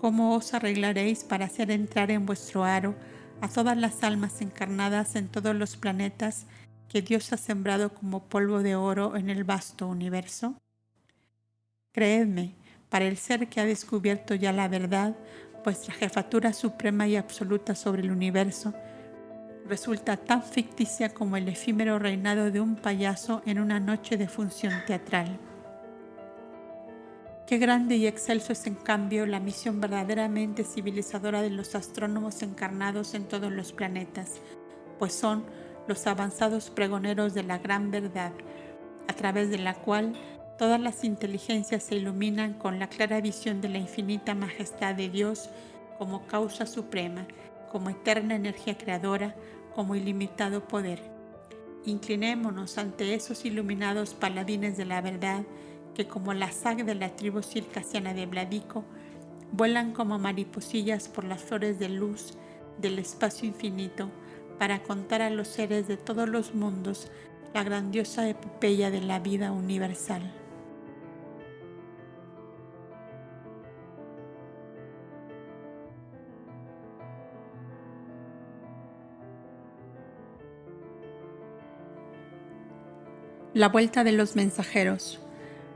¿cómo os arreglaréis para hacer entrar en vuestro aro a todas las almas encarnadas en todos los planetas que Dios ha sembrado como polvo de oro en el vasto universo? Creedme, para el ser que ha descubierto ya la verdad, vuestra jefatura suprema y absoluta sobre el universo resulta tan ficticia como el efímero reinado de un payaso en una noche de función teatral. Qué grande y excelso es, en cambio, la misión verdaderamente civilizadora de los astrónomos encarnados en todos los planetas, pues son los avanzados pregoneros de la gran verdad, a través de la cual todas las inteligencias se iluminan con la clara visión de la infinita majestad de Dios como causa suprema, como eterna energía creadora, como ilimitado poder. Inclinémonos ante esos iluminados paladines de la verdad que, como la saga de la tribu circasiana de Vladico, vuelan como mariposillas por las flores de luz del espacio infinito para contar a los seres de todos los mundos la grandiosa epopeya de la vida universal. La vuelta de los mensajeros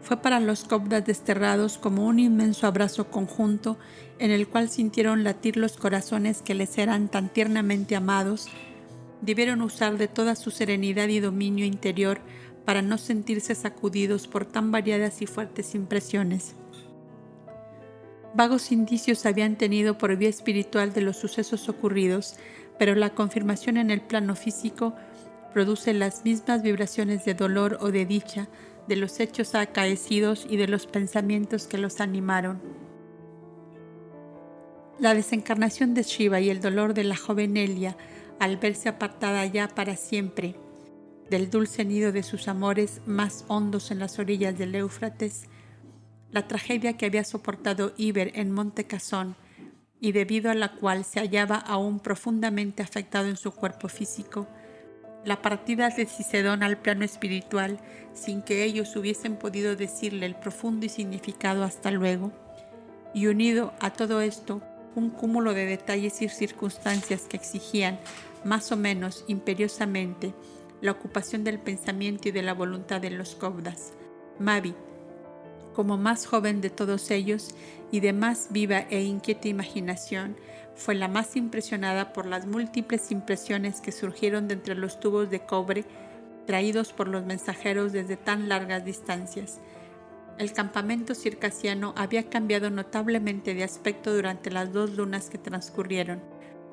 fue para los Cobdas desterrados como un inmenso abrazo conjunto en el cual sintieron latir los corazones que les eran tan tiernamente amados. Debieron usar de toda su serenidad y dominio interior para no sentirse sacudidos por tan variadas y fuertes impresiones. Vagos indicios habían tenido por vía espiritual de los sucesos ocurridos, pero la confirmación en el plano físico produce las mismas vibraciones de dolor o de dicha de los hechos acaecidos y de los pensamientos que los animaron. La desencarnación de Shiva y el dolor de la joven Elia al verse apartada ya para siempre del dulce nido de sus amores más hondos en las orillas del Éufrates, la tragedia que había soportado Iber en Monte Casón y debido a la cual se hallaba aún profundamente afectado en su cuerpo físico, la partida de Cicedón al plano espiritual sin que ellos hubiesen podido decirle el profundo y significado hasta luego, y unido a todo esto un cúmulo de detalles y circunstancias que exigían más o menos imperiosamente la ocupación del pensamiento y de la voluntad de los Cobdas. Mavi, como más joven de todos ellos y de más viva e inquieta imaginación, Fue la más impresionada por las múltiples impresiones que surgieron de entre los tubos de cobre traídos por los mensajeros desde tan largas distancias. El campamento circasiano había cambiado notablemente de aspecto durante las 2 lunas que transcurrieron.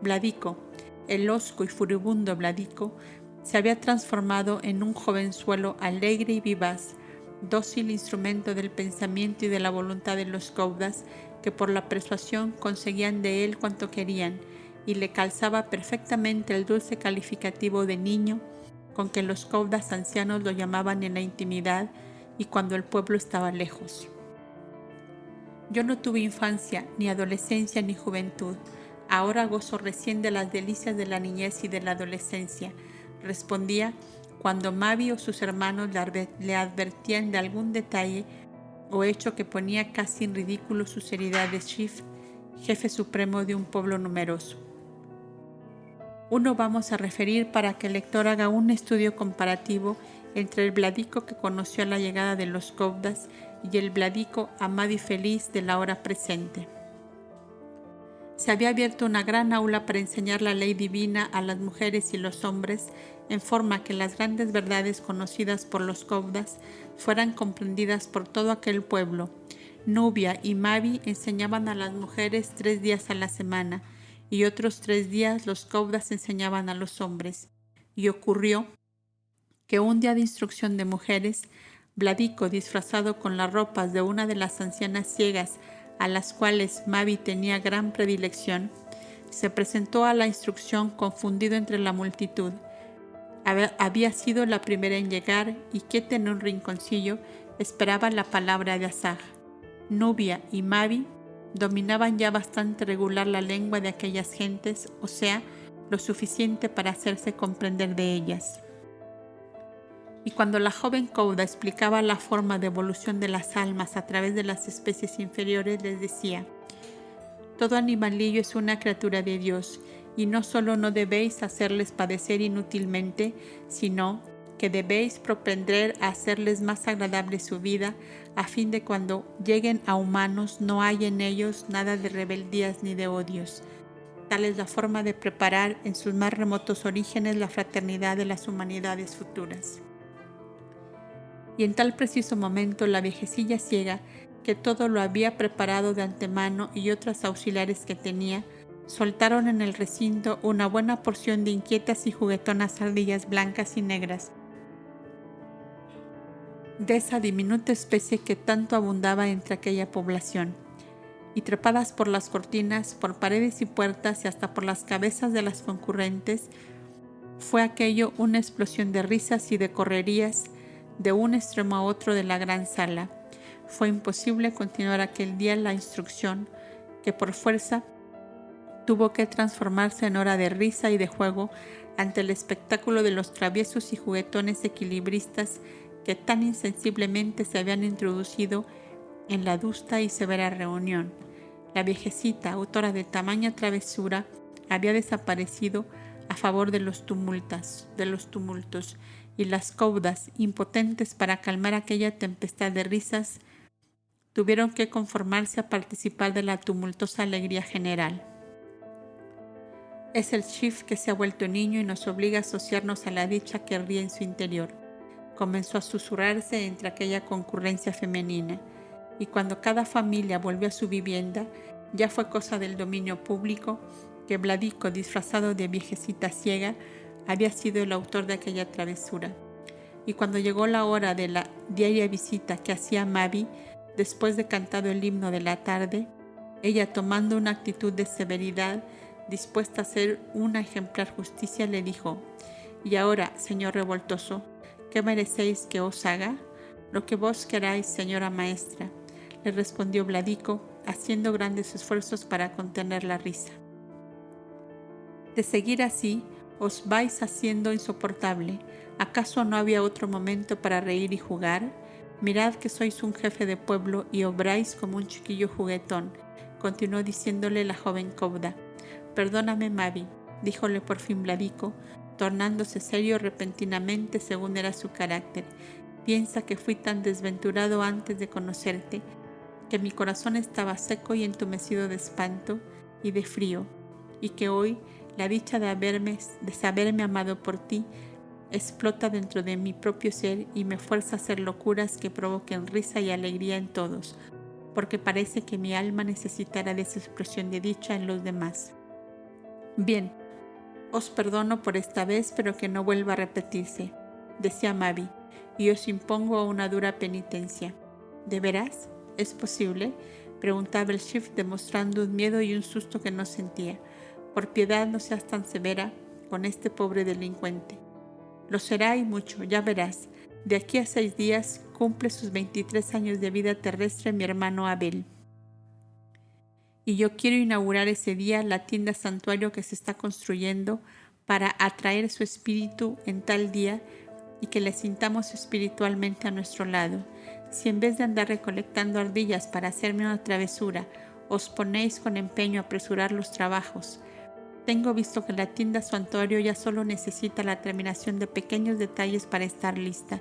Vladico, el hosco y furibundo Vladico, se había transformado en un jovenzuelo alegre y vivaz, dócil instrumento del pensamiento y de la voluntad de los Caudas, que por la persuasión conseguían de él cuanto querían, y le calzaba perfectamente el dulce calificativo de niño con que los Caudas ancianos lo llamaban en la intimidad y cuando el pueblo estaba lejos. Yo no tuve infancia, ni adolescencia, ni juventud. Ahora gozo recién de las delicias de la niñez y de la adolescencia, respondía cuando Mavi o sus hermanos le advertían de algún detalle o hecho que ponía casi en ridículo su seriedad de Shift, jefe supremo de un pueblo numeroso. Uno vamos a referir para que el lector haga un estudio comparativo entre el Vladico que conoció a la llegada de los Caudas y el Vladico amado y feliz de la hora presente. Se había abierto una gran aula para enseñar la ley divina a las mujeres y los hombres, en forma que las grandes verdades conocidas por los Caudas fueran comprendidas por todo aquel pueblo. Nubia y Mavi enseñaban a las mujeres 3 días a la semana, y otros 3 días los Caudas enseñaban a los hombres. Y ocurrió que un día de instrucción de mujeres, Vladico, disfrazado con las ropas de una de las ancianas ciegas a las cuales Mavi tenía gran predilección, se presentó a la instrucción confundido entre la multitud. Había sido la primera en llegar y quieta en un rinconcillo esperaba la palabra de Asaj. Nubia y Mavi dominaban ya bastante regular la lengua de aquellas gentes, o sea, lo suficiente para hacerse comprender de ellas. Y cuando la joven Cauda explicaba la forma de evolución de las almas a través de las especies inferiores, les decía: todo animalillo es una criatura de Dios, y no solo no debéis hacerles padecer inútilmente, sino que debéis propender a hacerles más agradable su vida, a fin de cuando lleguen a humanos no haya en ellos nada de rebeldías ni de odios. Tal es la forma de preparar en sus más remotos orígenes la fraternidad de las humanidades futuras. Y en tal preciso momento la viejecilla ciega, que todo lo había preparado de antemano y otras auxiliares que tenía, soltaron en el recinto una buena porción de inquietas y juguetonas ardillas blancas y negras, de esa diminuta especie que tanto abundaba entre aquella población, y trepadas por las cortinas, por paredes y puertas y hasta por las cabezas de las concurrentes, fue aquello una explosión de risas y de correrías de un extremo a otro de la gran sala. Fue imposible continuar aquel día la instrucción, que por fuerza tuvo que transformarse en hora de risa y de juego ante el espectáculo de los traviesos y juguetones equilibristas que tan insensiblemente se habían introducido en la adusta y severa reunión. La viejecita, autora de tamaña travesura, había desaparecido a favor de los tumultos, y las Caudas, impotentes para calmar aquella tempestad de risas, tuvieron que conformarse a participar de la tumultuosa alegría general. Es el Shift que se ha vuelto niño y nos obliga a asociarnos a la dicha que ríe en su interior. Comenzó a susurrarse entre aquella concurrencia femenina, y cuando cada familia volvió a su vivienda, ya fue cosa del dominio público que Vladico, disfrazado de viejecita ciega, había sido el autor de aquella travesura. Y cuando llegó la hora de la diaria visita que hacía Mavi, después de cantado el himno de la tarde, ella, tomando una actitud de severidad, dispuesta a hacer una ejemplar justicia, le dijo: «Y ahora, señor revoltoso, ¿qué merecéis que os haga? Lo que vos queráis, señora maestra», le respondió Vladico, haciendo grandes esfuerzos para contener la risa. «De seguir así, os vais haciendo insoportable. ¿Acaso no había otro momento para reír y jugar? Mirad que sois un jefe de pueblo y obráis como un chiquillo juguetón», continuó diciéndole la joven Cauda. «Perdóname, Mavi», díjole por fin Vladico, tornándose serio repentinamente según era su carácter. «Piensa que fui tan desventurado antes de conocerte, que mi corazón estaba seco y entumecido de espanto y de frío, y que hoy la dicha de saberme amado por ti explota dentro de mi propio ser y me fuerza a hacer locuras que provoquen risa y alegría en todos, porque parece que mi alma necesitará de esa expresión de dicha en los demás. Bien, os perdono por esta vez, pero que no vuelva a repetirse, decía Mavi, y os impongo una dura penitencia. ¿De veras? ¿Es posible?, preguntaba el Shift, demostrando un miedo y un susto que no sentía. Por piedad no seas tan severa con este pobre delincuente. Lo será y mucho, ya verás. De aquí a 6 días cumple sus 23 años de vida terrestre mi hermano Abel. Y yo quiero inaugurar ese día la tienda santuario que se está construyendo para atraer su espíritu en tal día y que le sintamos espiritualmente a nuestro lado. Si en vez de andar recolectando ardillas para hacerme una travesura, os ponéis con empeño a apresurar los trabajos, tengo visto que la tienda santuario ya solo necesita la terminación de pequeños detalles para estar lista.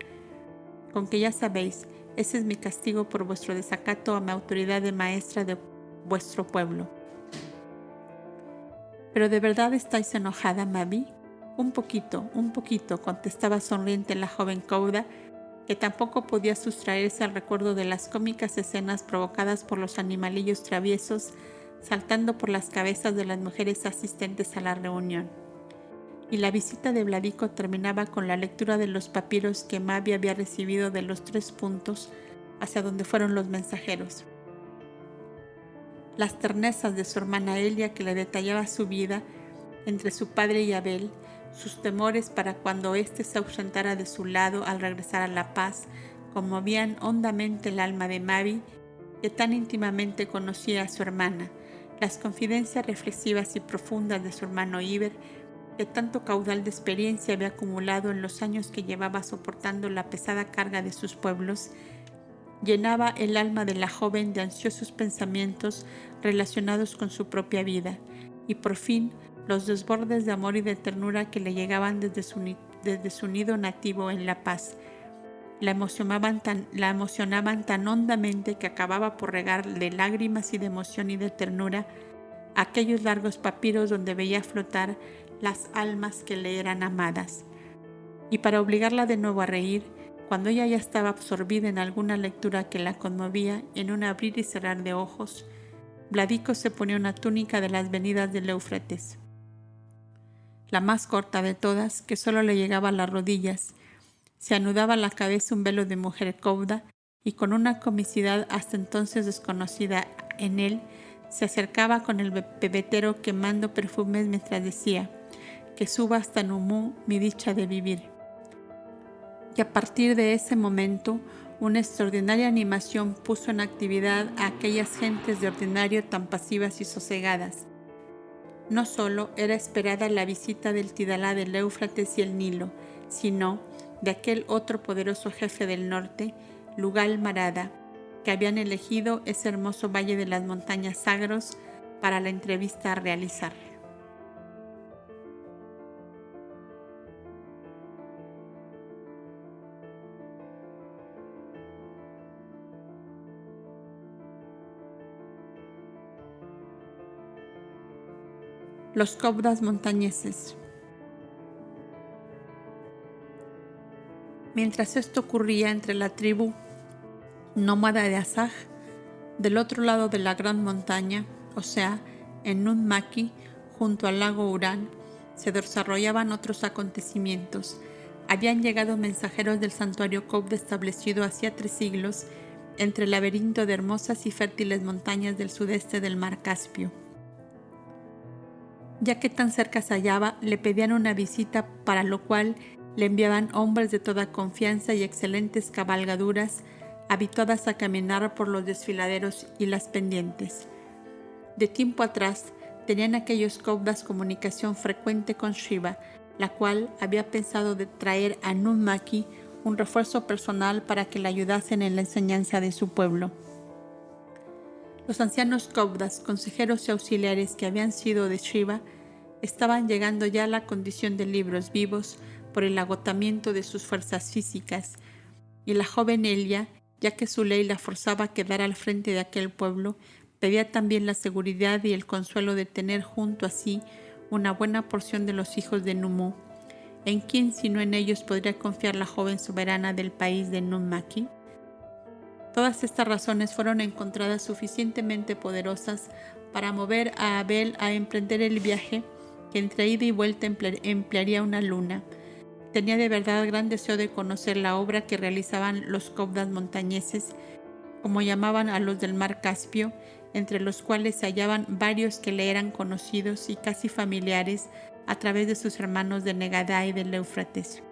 Con que ya sabéis, ese es mi castigo por vuestro desacato a mi autoridad de maestra de vuestro pueblo. ¿Pero de verdad estáis enojada, Mavi? Un poquito, contestaba sonriente la joven Kouda, que tampoco podía sustraerse al recuerdo de las cómicas escenas provocadas por los animalillos traviesos saltando por las cabezas de las mujeres asistentes a la reunión. Y la visita de Vladico terminaba con la lectura de los papiros que Mavi había recibido de los 3 puntos hacia donde fueron los mensajeros. Las ternezas de su hermana Elia, que le detallaba su vida entre su padre y Abel, sus temores para cuando éste se ausentara de su lado al regresar a La Paz, conmovían hondamente el alma de Mavi, que tan íntimamente conocía a su hermana. Las confidencias reflexivas y profundas de su hermano Iber, que tanto caudal de experiencia había acumulado en los años que llevaba soportando la pesada carga de sus pueblos, llenaba el alma de la joven de ansiosos pensamientos relacionados con su propia vida, y por fin los desbordes de amor y de ternura que le llegaban desde su nido nativo en La Paz la emocionaban tan hondamente que acababa por regar de lágrimas y de emoción y de ternura aquellos largos papiros donde veía flotar las almas que le eran amadas. Y para obligarla de nuevo a reír, cuando ella ya estaba absorbida en alguna lectura que la conmovía, en un abrir y cerrar de ojos, Vladico se ponía una túnica de las venidas del Éufrates, la más corta de todas, que solo le llegaba a las rodillas. Se anudaba a la cabeza un velo de mujer Kouda y con una comicidad hasta entonces desconocida en él, se acercaba con el pebetero quemando perfumes mientras decía: que suba hasta Numú mi dicha de vivir. Y a partir de ese momento, una extraordinaria animación puso en actividad a aquellas gentes de ordinario tan pasivas y sosegadas. No solo era esperada la visita del Tidalá del Éufrates y el Nilo, sino de aquel otro poderoso jefe del norte, Lugal Marada, que habían elegido ese hermoso valle de las montañas Sagros para la entrevista a realizar. Los Koudas montañeses. Mientras esto ocurría entre la tribu nómada de Asaj, del otro lado de la gran montaña, o sea, en Nun Maki, junto al lago Urán, se desarrollaban otros acontecimientos. Habían llegado mensajeros del santuario Kouda establecido hacía 3 siglos entre el laberinto de hermosas y fértiles montañas del sudeste del mar Caspio. Ya que tan cerca se hallaba, le pedían una visita, para lo cual le enviaban hombres de toda confianza y excelentes cabalgaduras, habituadas a caminar por los desfiladeros y las pendientes. De tiempo atrás, tenían aquellos Koudas comunicación frecuente con Shiva, la cual había pensado de traer a Nun Maki un refuerzo personal para que le ayudasen en la enseñanza de su pueblo. Los ancianos Koudas, consejeros y auxiliares que habían sido de Shiva, estaban llegando ya a la condición de libros vivos por el agotamiento de sus fuerzas físicas, y la joven Elia, ya que su ley la forzaba a quedar al frente de aquel pueblo, Pedía también la seguridad y el consuelo de tener junto a sí una buena porción de los hijos de Nummu. ¿En quién sino en ellos podría confiar la joven soberana del país de Nummaki? Todas estas razones fueron encontradas suficientemente poderosas para mover a Abel a emprender el viaje que entre ida y vuelta emplearía una luna. Tenía de verdad gran deseo de conocer la obra que realizaban los cobdas montañeses, como llamaban a los del mar Caspio, entre los cuales se hallaban varios que le eran conocidos y casi familiares a través de sus hermanos de Negadá y del Éufrates.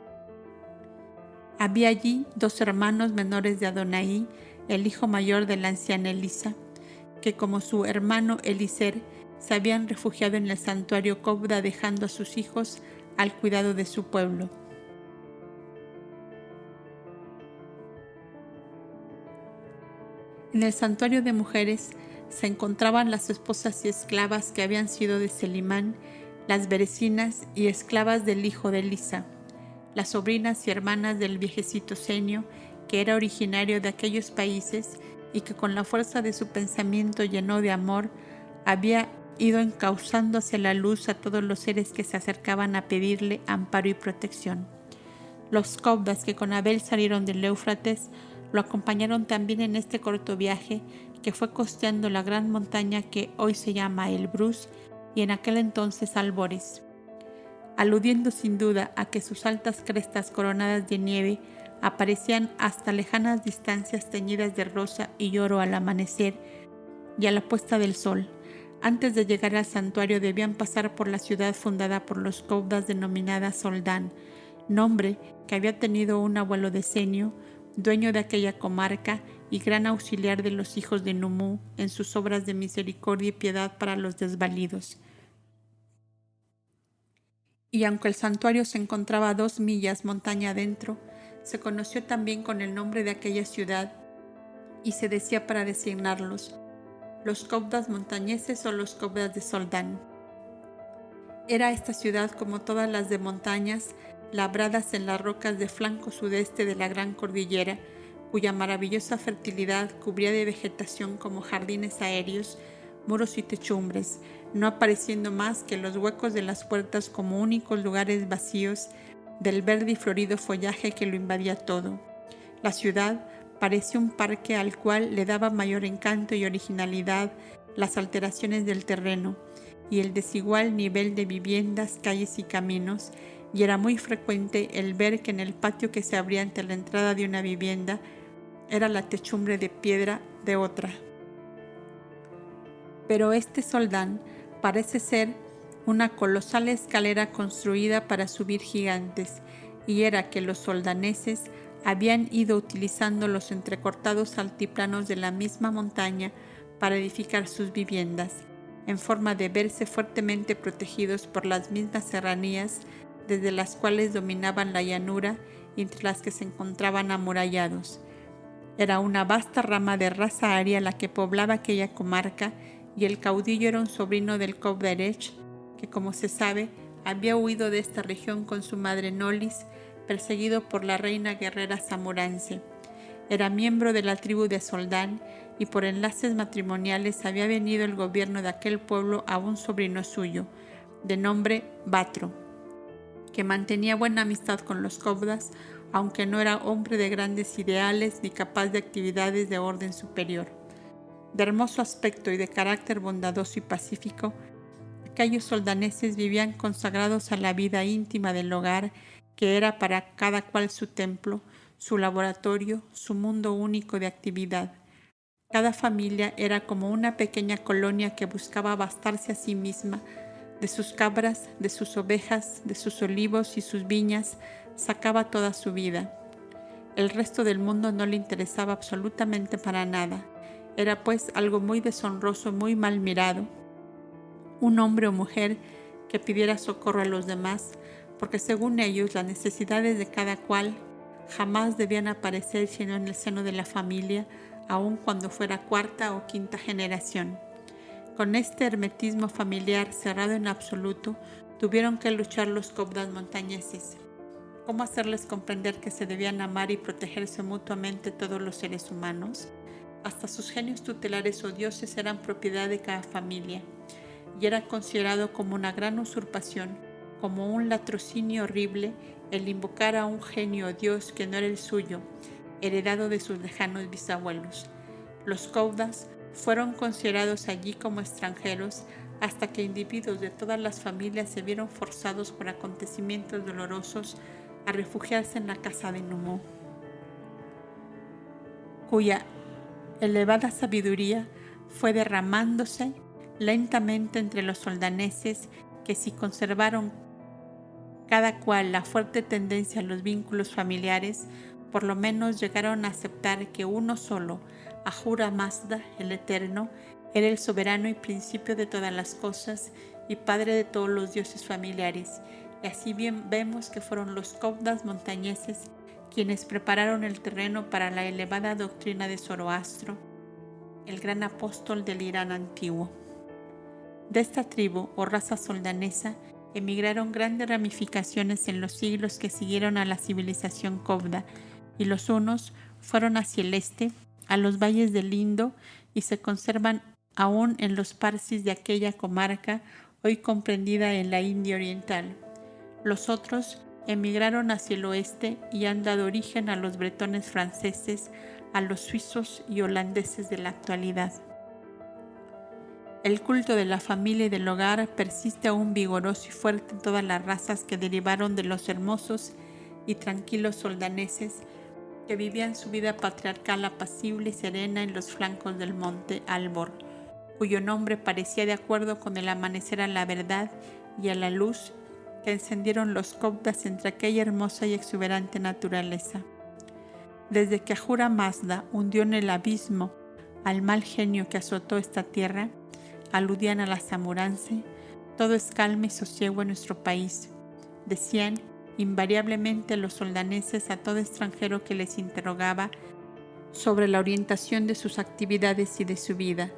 Había allí 2 hermanos menores de Adonai, el hijo mayor de la anciana Elisa, que como su hermano Eliser se habían refugiado en el santuario Cobda, dejando a sus hijos al cuidado de su pueblo. En el santuario de mujeres se encontraban las esposas y esclavas que habían sido de Selimán, las berecinas y esclavas del hijo de Elisa, las sobrinas y hermanas del viejecito Senio, que era originario de aquellos países y que con la fuerza de su pensamiento lleno de amor había ido encauzando hacia la luz a todos los seres que se acercaban a pedirle amparo y protección. Los cobdas que con Abel salieron del Éufrates lo acompañaron también en este corto viaje que fue costeando la gran montaña que hoy se llama Elbrus y en aquel entonces Albores, aludiendo sin duda a que sus altas crestas coronadas de nieve aparecían hasta lejanas distancias teñidas de rosa y oro al amanecer y a la puesta del sol. Antes de llegar al santuario debían pasar por la ciudad fundada por los cobdas denominada Soldán, nombre que había tenido un abuelo de Senio, dueño de aquella comarca y gran auxiliar de los hijos de Nummu en sus obras de misericordia y piedad para los desvalidos. Y aunque el santuario se encontraba a 2 millas montaña adentro, se conoció también con el nombre de aquella ciudad y se decía para designarlos los cobdas montañeses o los cobdas de Soldán. Era esta ciudad, como todas las de montañas, labradas en las rocas de flanco sudeste de la gran cordillera, cuya maravillosa fertilidad cubría de vegetación como jardines aéreos, muros y techumbres, no apareciendo más que los huecos de las puertas como únicos lugares vacíos del verde y florido follaje que lo invadía todo. La ciudad parecía un parque al cual le daba mayor encanto y originalidad las alteraciones del terreno y el desigual nivel de viviendas, calles y caminos, y era muy frecuente el ver que en el patio que se abría ante la entrada de una vivienda era la techumbre de piedra de otra. Pero este Soldán parece ser una colosal escalera construida para subir gigantes, y era que los soldaneses habían ido utilizando los entrecortados altiplanos de la misma montaña para edificar sus viviendas, en forma de verse fuertemente protegidos por las mismas serranías desde las cuales dominaban la llanura y entre las que se encontraban amurallados. Era una vasta rama de raza aria la que poblaba aquella comarca, y el caudillo era un sobrino del Cobderech, que, como se sabe, había huido de esta región con su madre Nolis, perseguido por la reina guerrera Samurance. Era miembro de la tribu de Soldán y por enlaces matrimoniales había venido el gobierno de aquel pueblo a un sobrino suyo, de nombre Batro, que mantenía buena amistad con los cobdas, aunque no era hombre de grandes ideales ni capaz de actividades de orden superior. De hermoso aspecto y de carácter bondadoso y pacífico, aquellos soldaneses vivían consagrados a la vida íntima del hogar, que era para cada cual su templo, su laboratorio, su mundo único de actividad. Cada familia era como una pequeña colonia que buscaba bastarse a sí misma. De sus cabras, de sus ovejas, de sus olivos y sus viñas, sacaba toda su vida. El resto del mundo no le interesaba absolutamente para nada. Era pues algo muy deshonroso, muy mal mirado, un hombre o mujer que pidiera socorro a los demás, porque según ellos las necesidades de cada cual jamás debían aparecer sino en el seno de la familia, aun cuando fuera 4ª o 5ª generación. Con este hermetismo familiar cerrado en absoluto, tuvieron que luchar los cobdas montañeses. ¿Cómo hacerles comprender que se debían amar y protegerse mutuamente todos los seres humanos? Hasta sus genios tutelares o dioses eran propiedad de cada familia, y era considerado como una gran usurpación, como un latrocinio horrible, el invocar a un genio o dios que no era el suyo, heredado de sus lejanos bisabuelos. Los caudas fueron considerados allí como extranjeros hasta que individuos de todas las familias se vieron forzados por acontecimientos dolorosos a refugiarse en la casa de Numú, cuya elevada sabiduría fue derramándose lentamente entre los soldaneses que, si conservaron cada cual la fuerte tendencia a los vínculos familiares, por lo menos llegaron a aceptar que uno solo, Ahura Mazda, el Eterno, era el soberano y principio de todas las cosas y padre de todos los dioses familiares. Y así bien vemos que fueron los caudas montañeses quienes prepararon el terreno para la elevada doctrina de Zoroastro, el gran apóstol del Irán antiguo. De esta tribu o raza soldanesa emigraron grandes ramificaciones en los siglos que siguieron a la civilización cauda, y los unos fueron hacia el este, a los valles del Indo, y se conservan aún en los parsis de aquella comarca, hoy comprendida en la India oriental. Los otros emigraron hacia el oeste y han dado origen a los bretones franceses, a los suizos y holandeses de la actualidad. El culto de la familia y del hogar persiste aún vigoroso y fuerte en todas las razas que derivaron de los hermosos y tranquilos soldaneses que vivían su vida patriarcal apacible y serena en los flancos del monte Albor, cuyo nombre parecía de acuerdo con el amanecer a la verdad y a la luz que encendieron los caudas entre aquella hermosa y exuberante naturaleza. Desde que Ahura Mazda hundió en el abismo al mal genio que azotó esta tierra, aludían a la Zamurance, todo es calma y sosiego en nuestro país, decían invariablemente los soldaneses a todo extranjero que les interrogaba sobre la orientación de sus actividades y de su vida.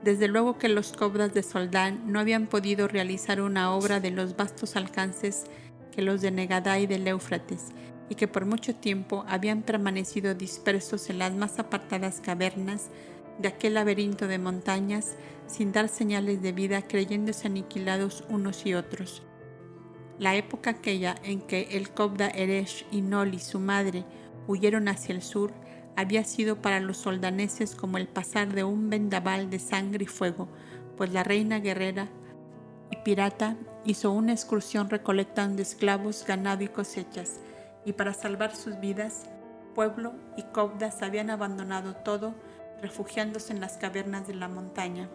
Desde luego que los caudas de Soldán no habían podido realizar una obra de los vastos alcances que los de Negadá y del Éufrates, y que por mucho tiempo habían permanecido dispersos en las más apartadas cavernas de aquel laberinto de montañas, sin dar señales de vida, creyéndose aniquilados unos y otros. La época aquella en que el cauda Eresh y Noli, su madre, huyeron hacia el sur, había sido para los soldaneses como el pasar de un vendaval de sangre y fuego, pues la reina guerrera y pirata hizo una excursión recolectando esclavos, ganado y cosechas, y para salvar sus vidas, pueblo y caudas habían abandonado todo, refugiándose en las cavernas de la montaña.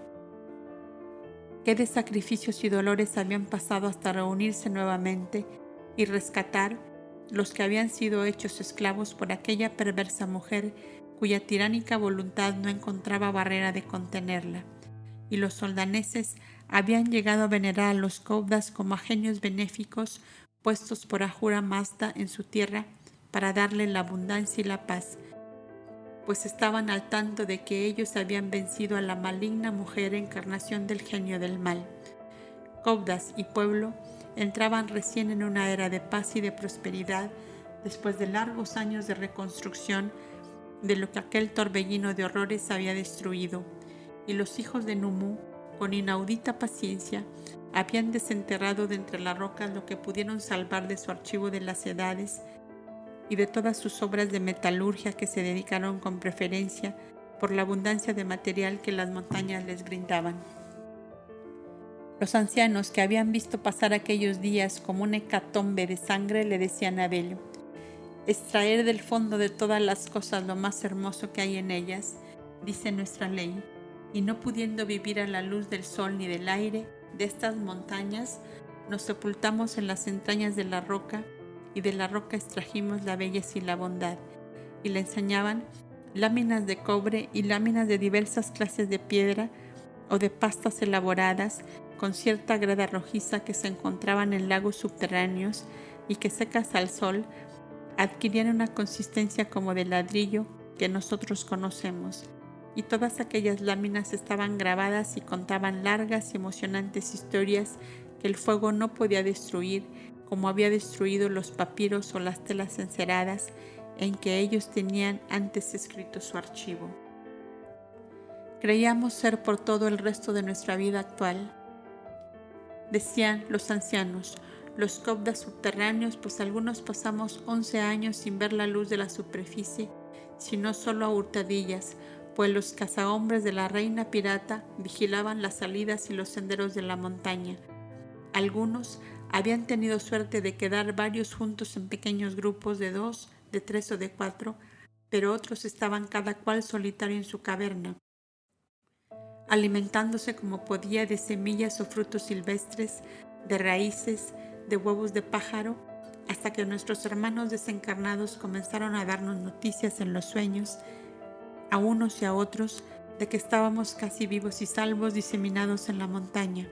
Qué de sacrificios y dolores habían pasado hasta reunirse nuevamente y rescatar los que habían sido hechos esclavos por aquella perversa mujer cuya tiránica voluntad no encontraba barrera de contenerla. Y los soldaneses habían llegado a venerar a los caudas como a genios benéficos puestos por Ahura Mazda en su tierra para darle la abundancia y la paz, pues estaban al tanto de que ellos habían vencido a la maligna mujer encarnación del genio del mal. Caudas y pueblo entraban recién en una era de paz y de prosperidad después de largos años de reconstrucción de lo que aquel torbellino de horrores había destruido, y los hijos de Numú, con inaudita paciencia, habían desenterrado de entre las rocas lo que pudieron salvar de su archivo de las edades y de todas sus obras de metalurgia, que se dedicaron con preferencia por la abundancia de material que las montañas les brindaban. Los ancianos, que habían visto pasar aquellos días como una hecatombe de sangre, le decían a Bello: extraer del fondo de todas las cosas lo más hermoso que hay en ellas, dice nuestra ley, y no pudiendo vivir a la luz del sol ni del aire de estas montañas, nos sepultamos en las entrañas de la roca, y de la roca extrajimos la belleza y la bondad. Y le enseñaban láminas de cobre y láminas de diversas clases de piedra o de pastas elaboradas con cierta grada rojiza que se encontraban en lagos subterráneos y que, secas al sol, adquirían una consistencia como de ladrillo que nosotros conocemos. Y todas aquellas láminas estaban grabadas y contaban largas y emocionantes historias que el fuego no podía destruir, como había destruido los papiros o las telas enceradas en que ellos tenían antes escrito su archivo. Creíamos ser por todo el resto de nuestra vida actual. Decían los ancianos, los cobdas subterráneos, pues algunos pasamos 11 años sin ver la luz de la superficie, sino solo a hurtadillas, pues los cazahombres de la reina pirata vigilaban las salidas y los senderos de la montaña. Algunos habían tenido suerte de quedar varios juntos en pequeños grupos de 2, de 3 o de 4, pero otros estaban cada cual solitario en su caverna, alimentándose como podía de semillas o frutos silvestres, de raíces, de huevos de pájaro, hasta que nuestros hermanos desencarnados comenzaron a darnos noticias en los sueños, a unos y a otros, de que estábamos casi vivos y salvos diseminados en la montaña.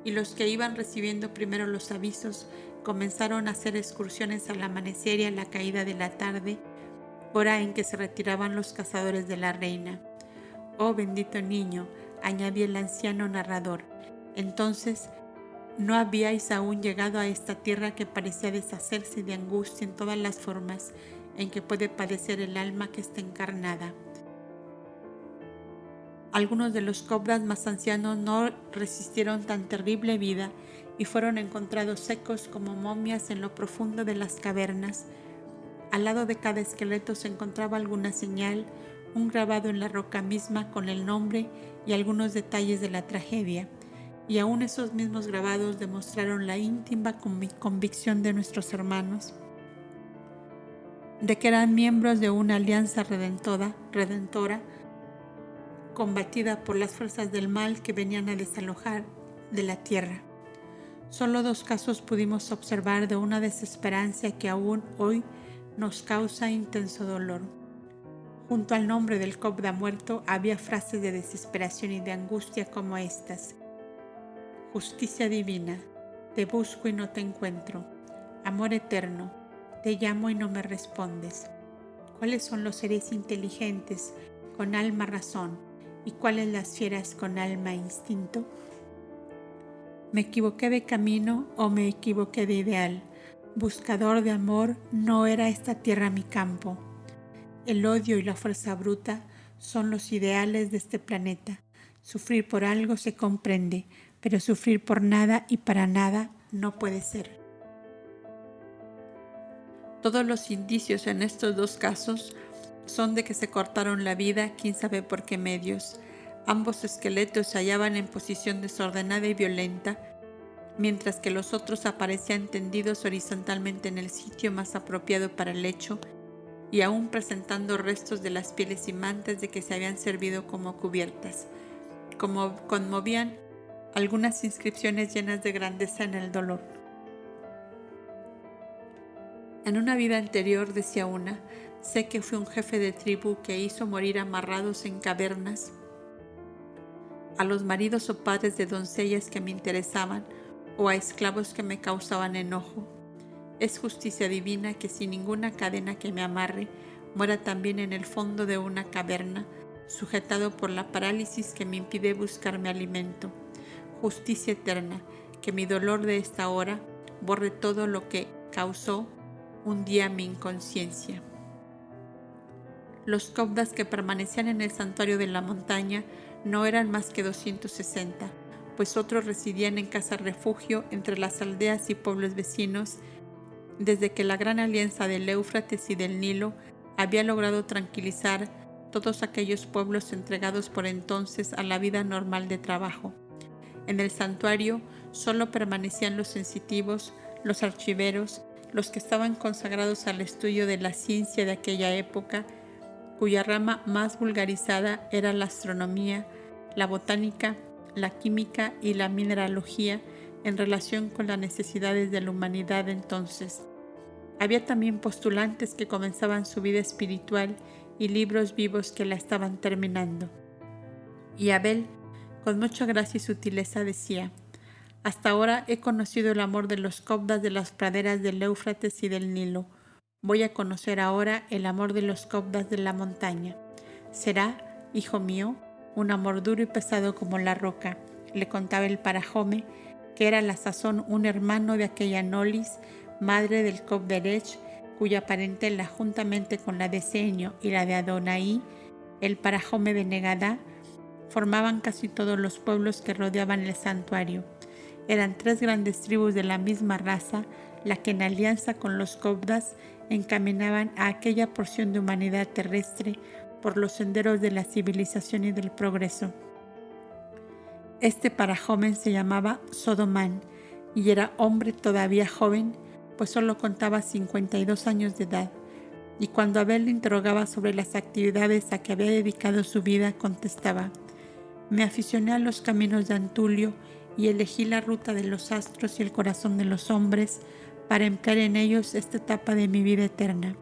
Y los que iban recibiendo primero los avisos comenzaron a hacer excursiones al amanecer y a la caída de la tarde, hora en que se retiraban los cazadores de la reina. Oh bendito niño, añadió el anciano narrador, entonces no habíais aún llegado a esta tierra que parecía deshacerse de angustia en todas las formas en que puede padecer el alma que está encarnada. Algunos de los cobras más ancianos no resistieron tan terrible vida y fueron encontrados secos como momias en lo profundo de las cavernas. Al lado de cada esqueleto se encontraba alguna señal, un grabado en la roca misma con el nombre y algunos detalles de la tragedia. Y aún esos mismos grabados demostraron la íntima convicción de nuestros hermanos de que eran miembros de una alianza redentora, combatida por las fuerzas del mal que venían a desalojar de la tierra. Solo 2 casos pudimos observar de una desesperanza que aún hoy nos causa intenso dolor. Junto al nombre del cobda muerto había frases de desesperación y de angustia como estas: justicia divina, te busco y no te encuentro. Amor eterno, te llamo y no me respondes. ¿Cuáles son los seres inteligentes con alma razón y cuáles las fieras con alma instinto? ¿Me equivoqué de camino o me equivoqué de ideal? Buscador de amor, no era esta tierra mi campo. El odio y la fuerza bruta son los ideales de este planeta. Sufrir por algo se comprende, pero sufrir por nada y para nada no puede ser. Todos los indicios en estos 2 casos son de que se cortaron la vida, quién sabe por qué medios. Ambos esqueletos se hallaban en posición desordenada y violenta, mientras que los otros aparecían tendidos horizontalmente en el sitio más apropiado para el hecho y aún presentando restos de las pieles y mantas de que se habían servido como cubiertas, como conmovían algunas inscripciones llenas de grandeza en el dolor. En una vida anterior, decía una, sé que fui un jefe de tribu que hizo morir amarrados en cavernas a los maridos o padres de doncellas que me interesaban o a esclavos que me causaban enojo. Es justicia divina que sin ninguna cadena que me amarre, muera también en el fondo de una caverna, sujetado por la parálisis que me impide buscar mi alimento. Justicia eterna, que mi dolor de esta hora borre todo lo que causó un día mi inconsciencia. Los cobdas que permanecían en el santuario de la montaña no eran más que 260, pues otros residían en casa refugio entre las aldeas y pueblos vecinos, desde que la gran alianza del Éufrates y del Nilo había logrado tranquilizar todos aquellos pueblos entregados por entonces a la vida normal de trabajo. En el santuario solo permanecían los sensitivos, los archiveros, los que estaban consagrados al estudio de la ciencia de aquella época, cuya rama más vulgarizada era la astronomía, la botánica, la química y la mineralogía en relación con las necesidades de la humanidad entonces. Había también postulantes que comenzaban su vida espiritual y libros vivos que la estaban terminando. Y Abel, con mucha gracia y sutileza, decía: hasta ahora he conocido el amor de los cobdas de las praderas del Éufrates y del Nilo. Voy a conocer ahora el amor de los cobdas de la montaña. Será, hijo mío, un amor duro y pesado como la roca, le contaba el Parajome, que era a la sazón un hermano de aquella Nolis, madre del Cobderech, cuya parentela juntamente con la de Ceño y la de Adonai, el Parajome de Negadá, formaban casi todos los pueblos que rodeaban el santuario. Eran 3 grandes tribus de la misma raza, la que en alianza con los Cobdas encaminaban a aquella porción de humanidad terrestre por los senderos de la civilización y del progreso. Este parajoven se llamaba Sodomán y era hombre todavía joven, pues solo contaba 52 años de edad. Y cuando Abel le interrogaba sobre las actividades a que había dedicado su vida, contestaba: me aficioné a los caminos de Antulio y elegí la ruta de los astros y el corazón de los hombres para emplear en ellos esta etapa de mi vida eterna.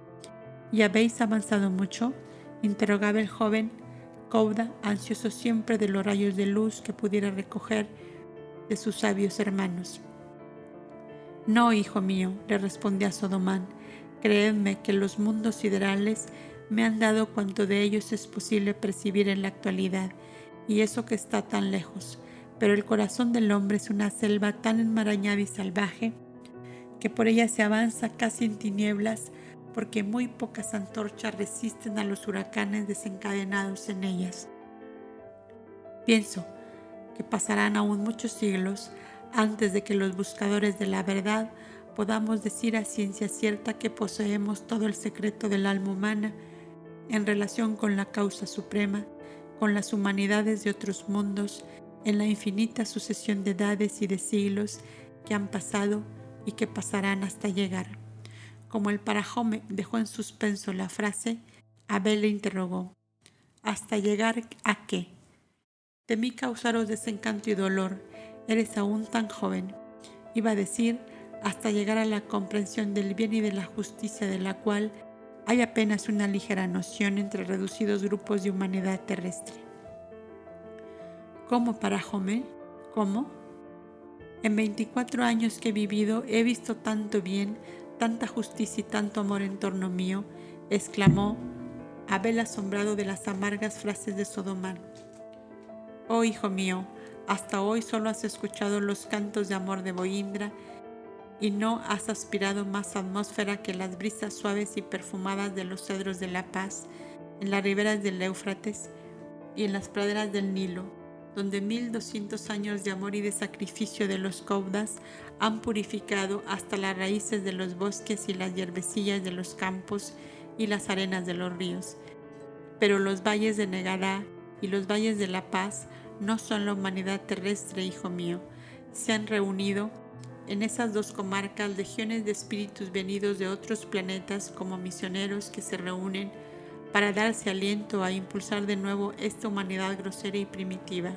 ¿Y habéis avanzado mucho?, interrogaba el joven Cobda, ansioso siempre de los rayos de luz que pudiera recoger de sus sabios hermanos. No, hijo mío, le respondía Sodomán, creedme que los mundos siderales me han dado cuanto de ellos es posible percibir en la actualidad, y eso que está tan lejos, pero el corazón del hombre es una selva tan enmarañada y salvaje que por ella se avanza casi en tinieblas, porque muy pocas antorchas resisten a los huracanes desencadenados en ellas. Pienso que pasarán aún muchos siglos antes de que los buscadores de la verdad podamos decir a ciencia cierta que poseemos todo el secreto del alma humana en relación con la causa suprema, con las humanidades de otros mundos, en la infinita sucesión de edades y de siglos que han pasado y que pasarán hasta llegar. Como el parajome dejó en suspenso la frase, Abel le interrogó: ¿hasta llegar a qué? Temí causaros desencanto y dolor, eres aún tan joven. Iba a decir, hasta llegar a la comprensión del bien y de la justicia, de la cual hay apenas una ligera noción entre reducidos grupos de humanidad terrestre. ¿Cómo, parajome? ¿Cómo? En 24 años que he vivido he visto tanto bien, tanta justicia y tanto amor en torno mío, exclamó Abel asombrado de las amargas frases de Sodomán. Oh, hijo mío, hasta hoy solo has escuchado los cantos de amor de Boindra y no has aspirado más atmósfera que las brisas suaves y perfumadas de los cedros de la paz en las riberas del Éufrates y en las praderas del Nilo, donde 1200 años de amor y de sacrificio de los Cobdas han purificado hasta las raíces de los bosques y las hierbecillas de los campos y las arenas de los ríos. Pero los valles de Negadá y los valles de la paz no son la humanidad terrestre, hijo mío. Se han reunido en esas 2 comarcas legiones de espíritus venidos de otros planetas como misioneros que se reúnen para darse aliento a impulsar de nuevo esta humanidad grosera y primitiva.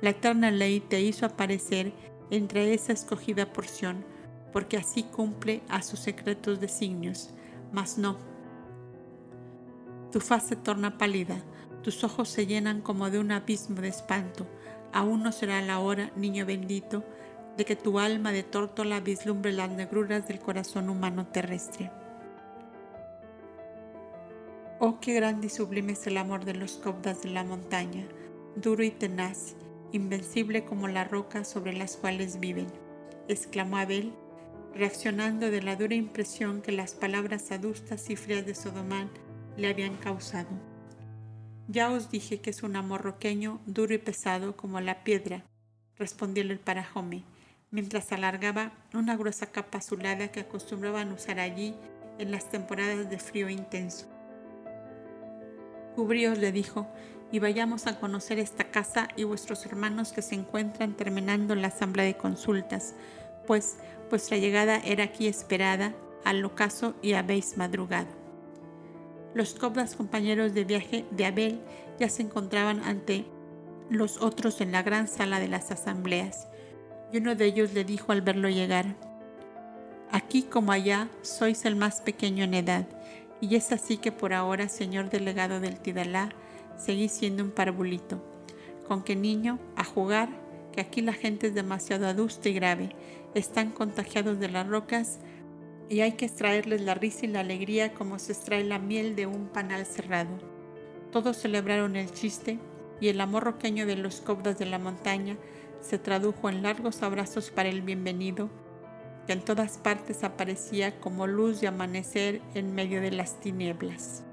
La eterna ley te hizo aparecer entre esa escogida porción, porque así cumple a sus secretos designios, mas no. Tu faz se torna pálida, tus ojos se llenan como de un abismo de espanto. Aún no será la hora, niño bendito, de que tu alma de tórtola vislumbre las negruras del corazón humano terrestre. Oh, qué grande y sublime es el amor de los Cobdas de la montaña, duro y tenaz, invencible como la roca sobre las cuales viven, exclamó Abel, reaccionando de la dura impresión que las palabras adustas y frías de Sodomán le habían causado. Ya os dije que es un amor roqueño, duro y pesado como la piedra, respondióle el parajome, mientras alargaba una gruesa capa azulada que acostumbraban usar allí en las temporadas de frío intenso. Cubríos, le dijo, y vayamos a conocer esta casa y vuestros hermanos que se encuentran terminando la asamblea de consultas, pues vuestra llegada era aquí esperada, al ocaso y habéis madrugado. Los Cobdas, compañeros de viaje de Abel, ya se encontraban ante los otros en la gran sala de las asambleas, y uno de ellos le dijo al verlo llegar: aquí como allá sois el más pequeño en edad, y es así que por ahora, señor delegado del Tidalá, seguís siendo un parvulito. Con que niño, a jugar, que aquí la gente es demasiado adusta y grave, están contagiados de las rocas y hay que extraerles la risa y la alegría como se extrae la miel de un panal cerrado. Todos celebraron el chiste y el amor roqueño de los Cobdas de la montaña se tradujo en largos abrazos para el bienvenido, que en todas partes aparecía como luz de amanecer en medio de las tinieblas.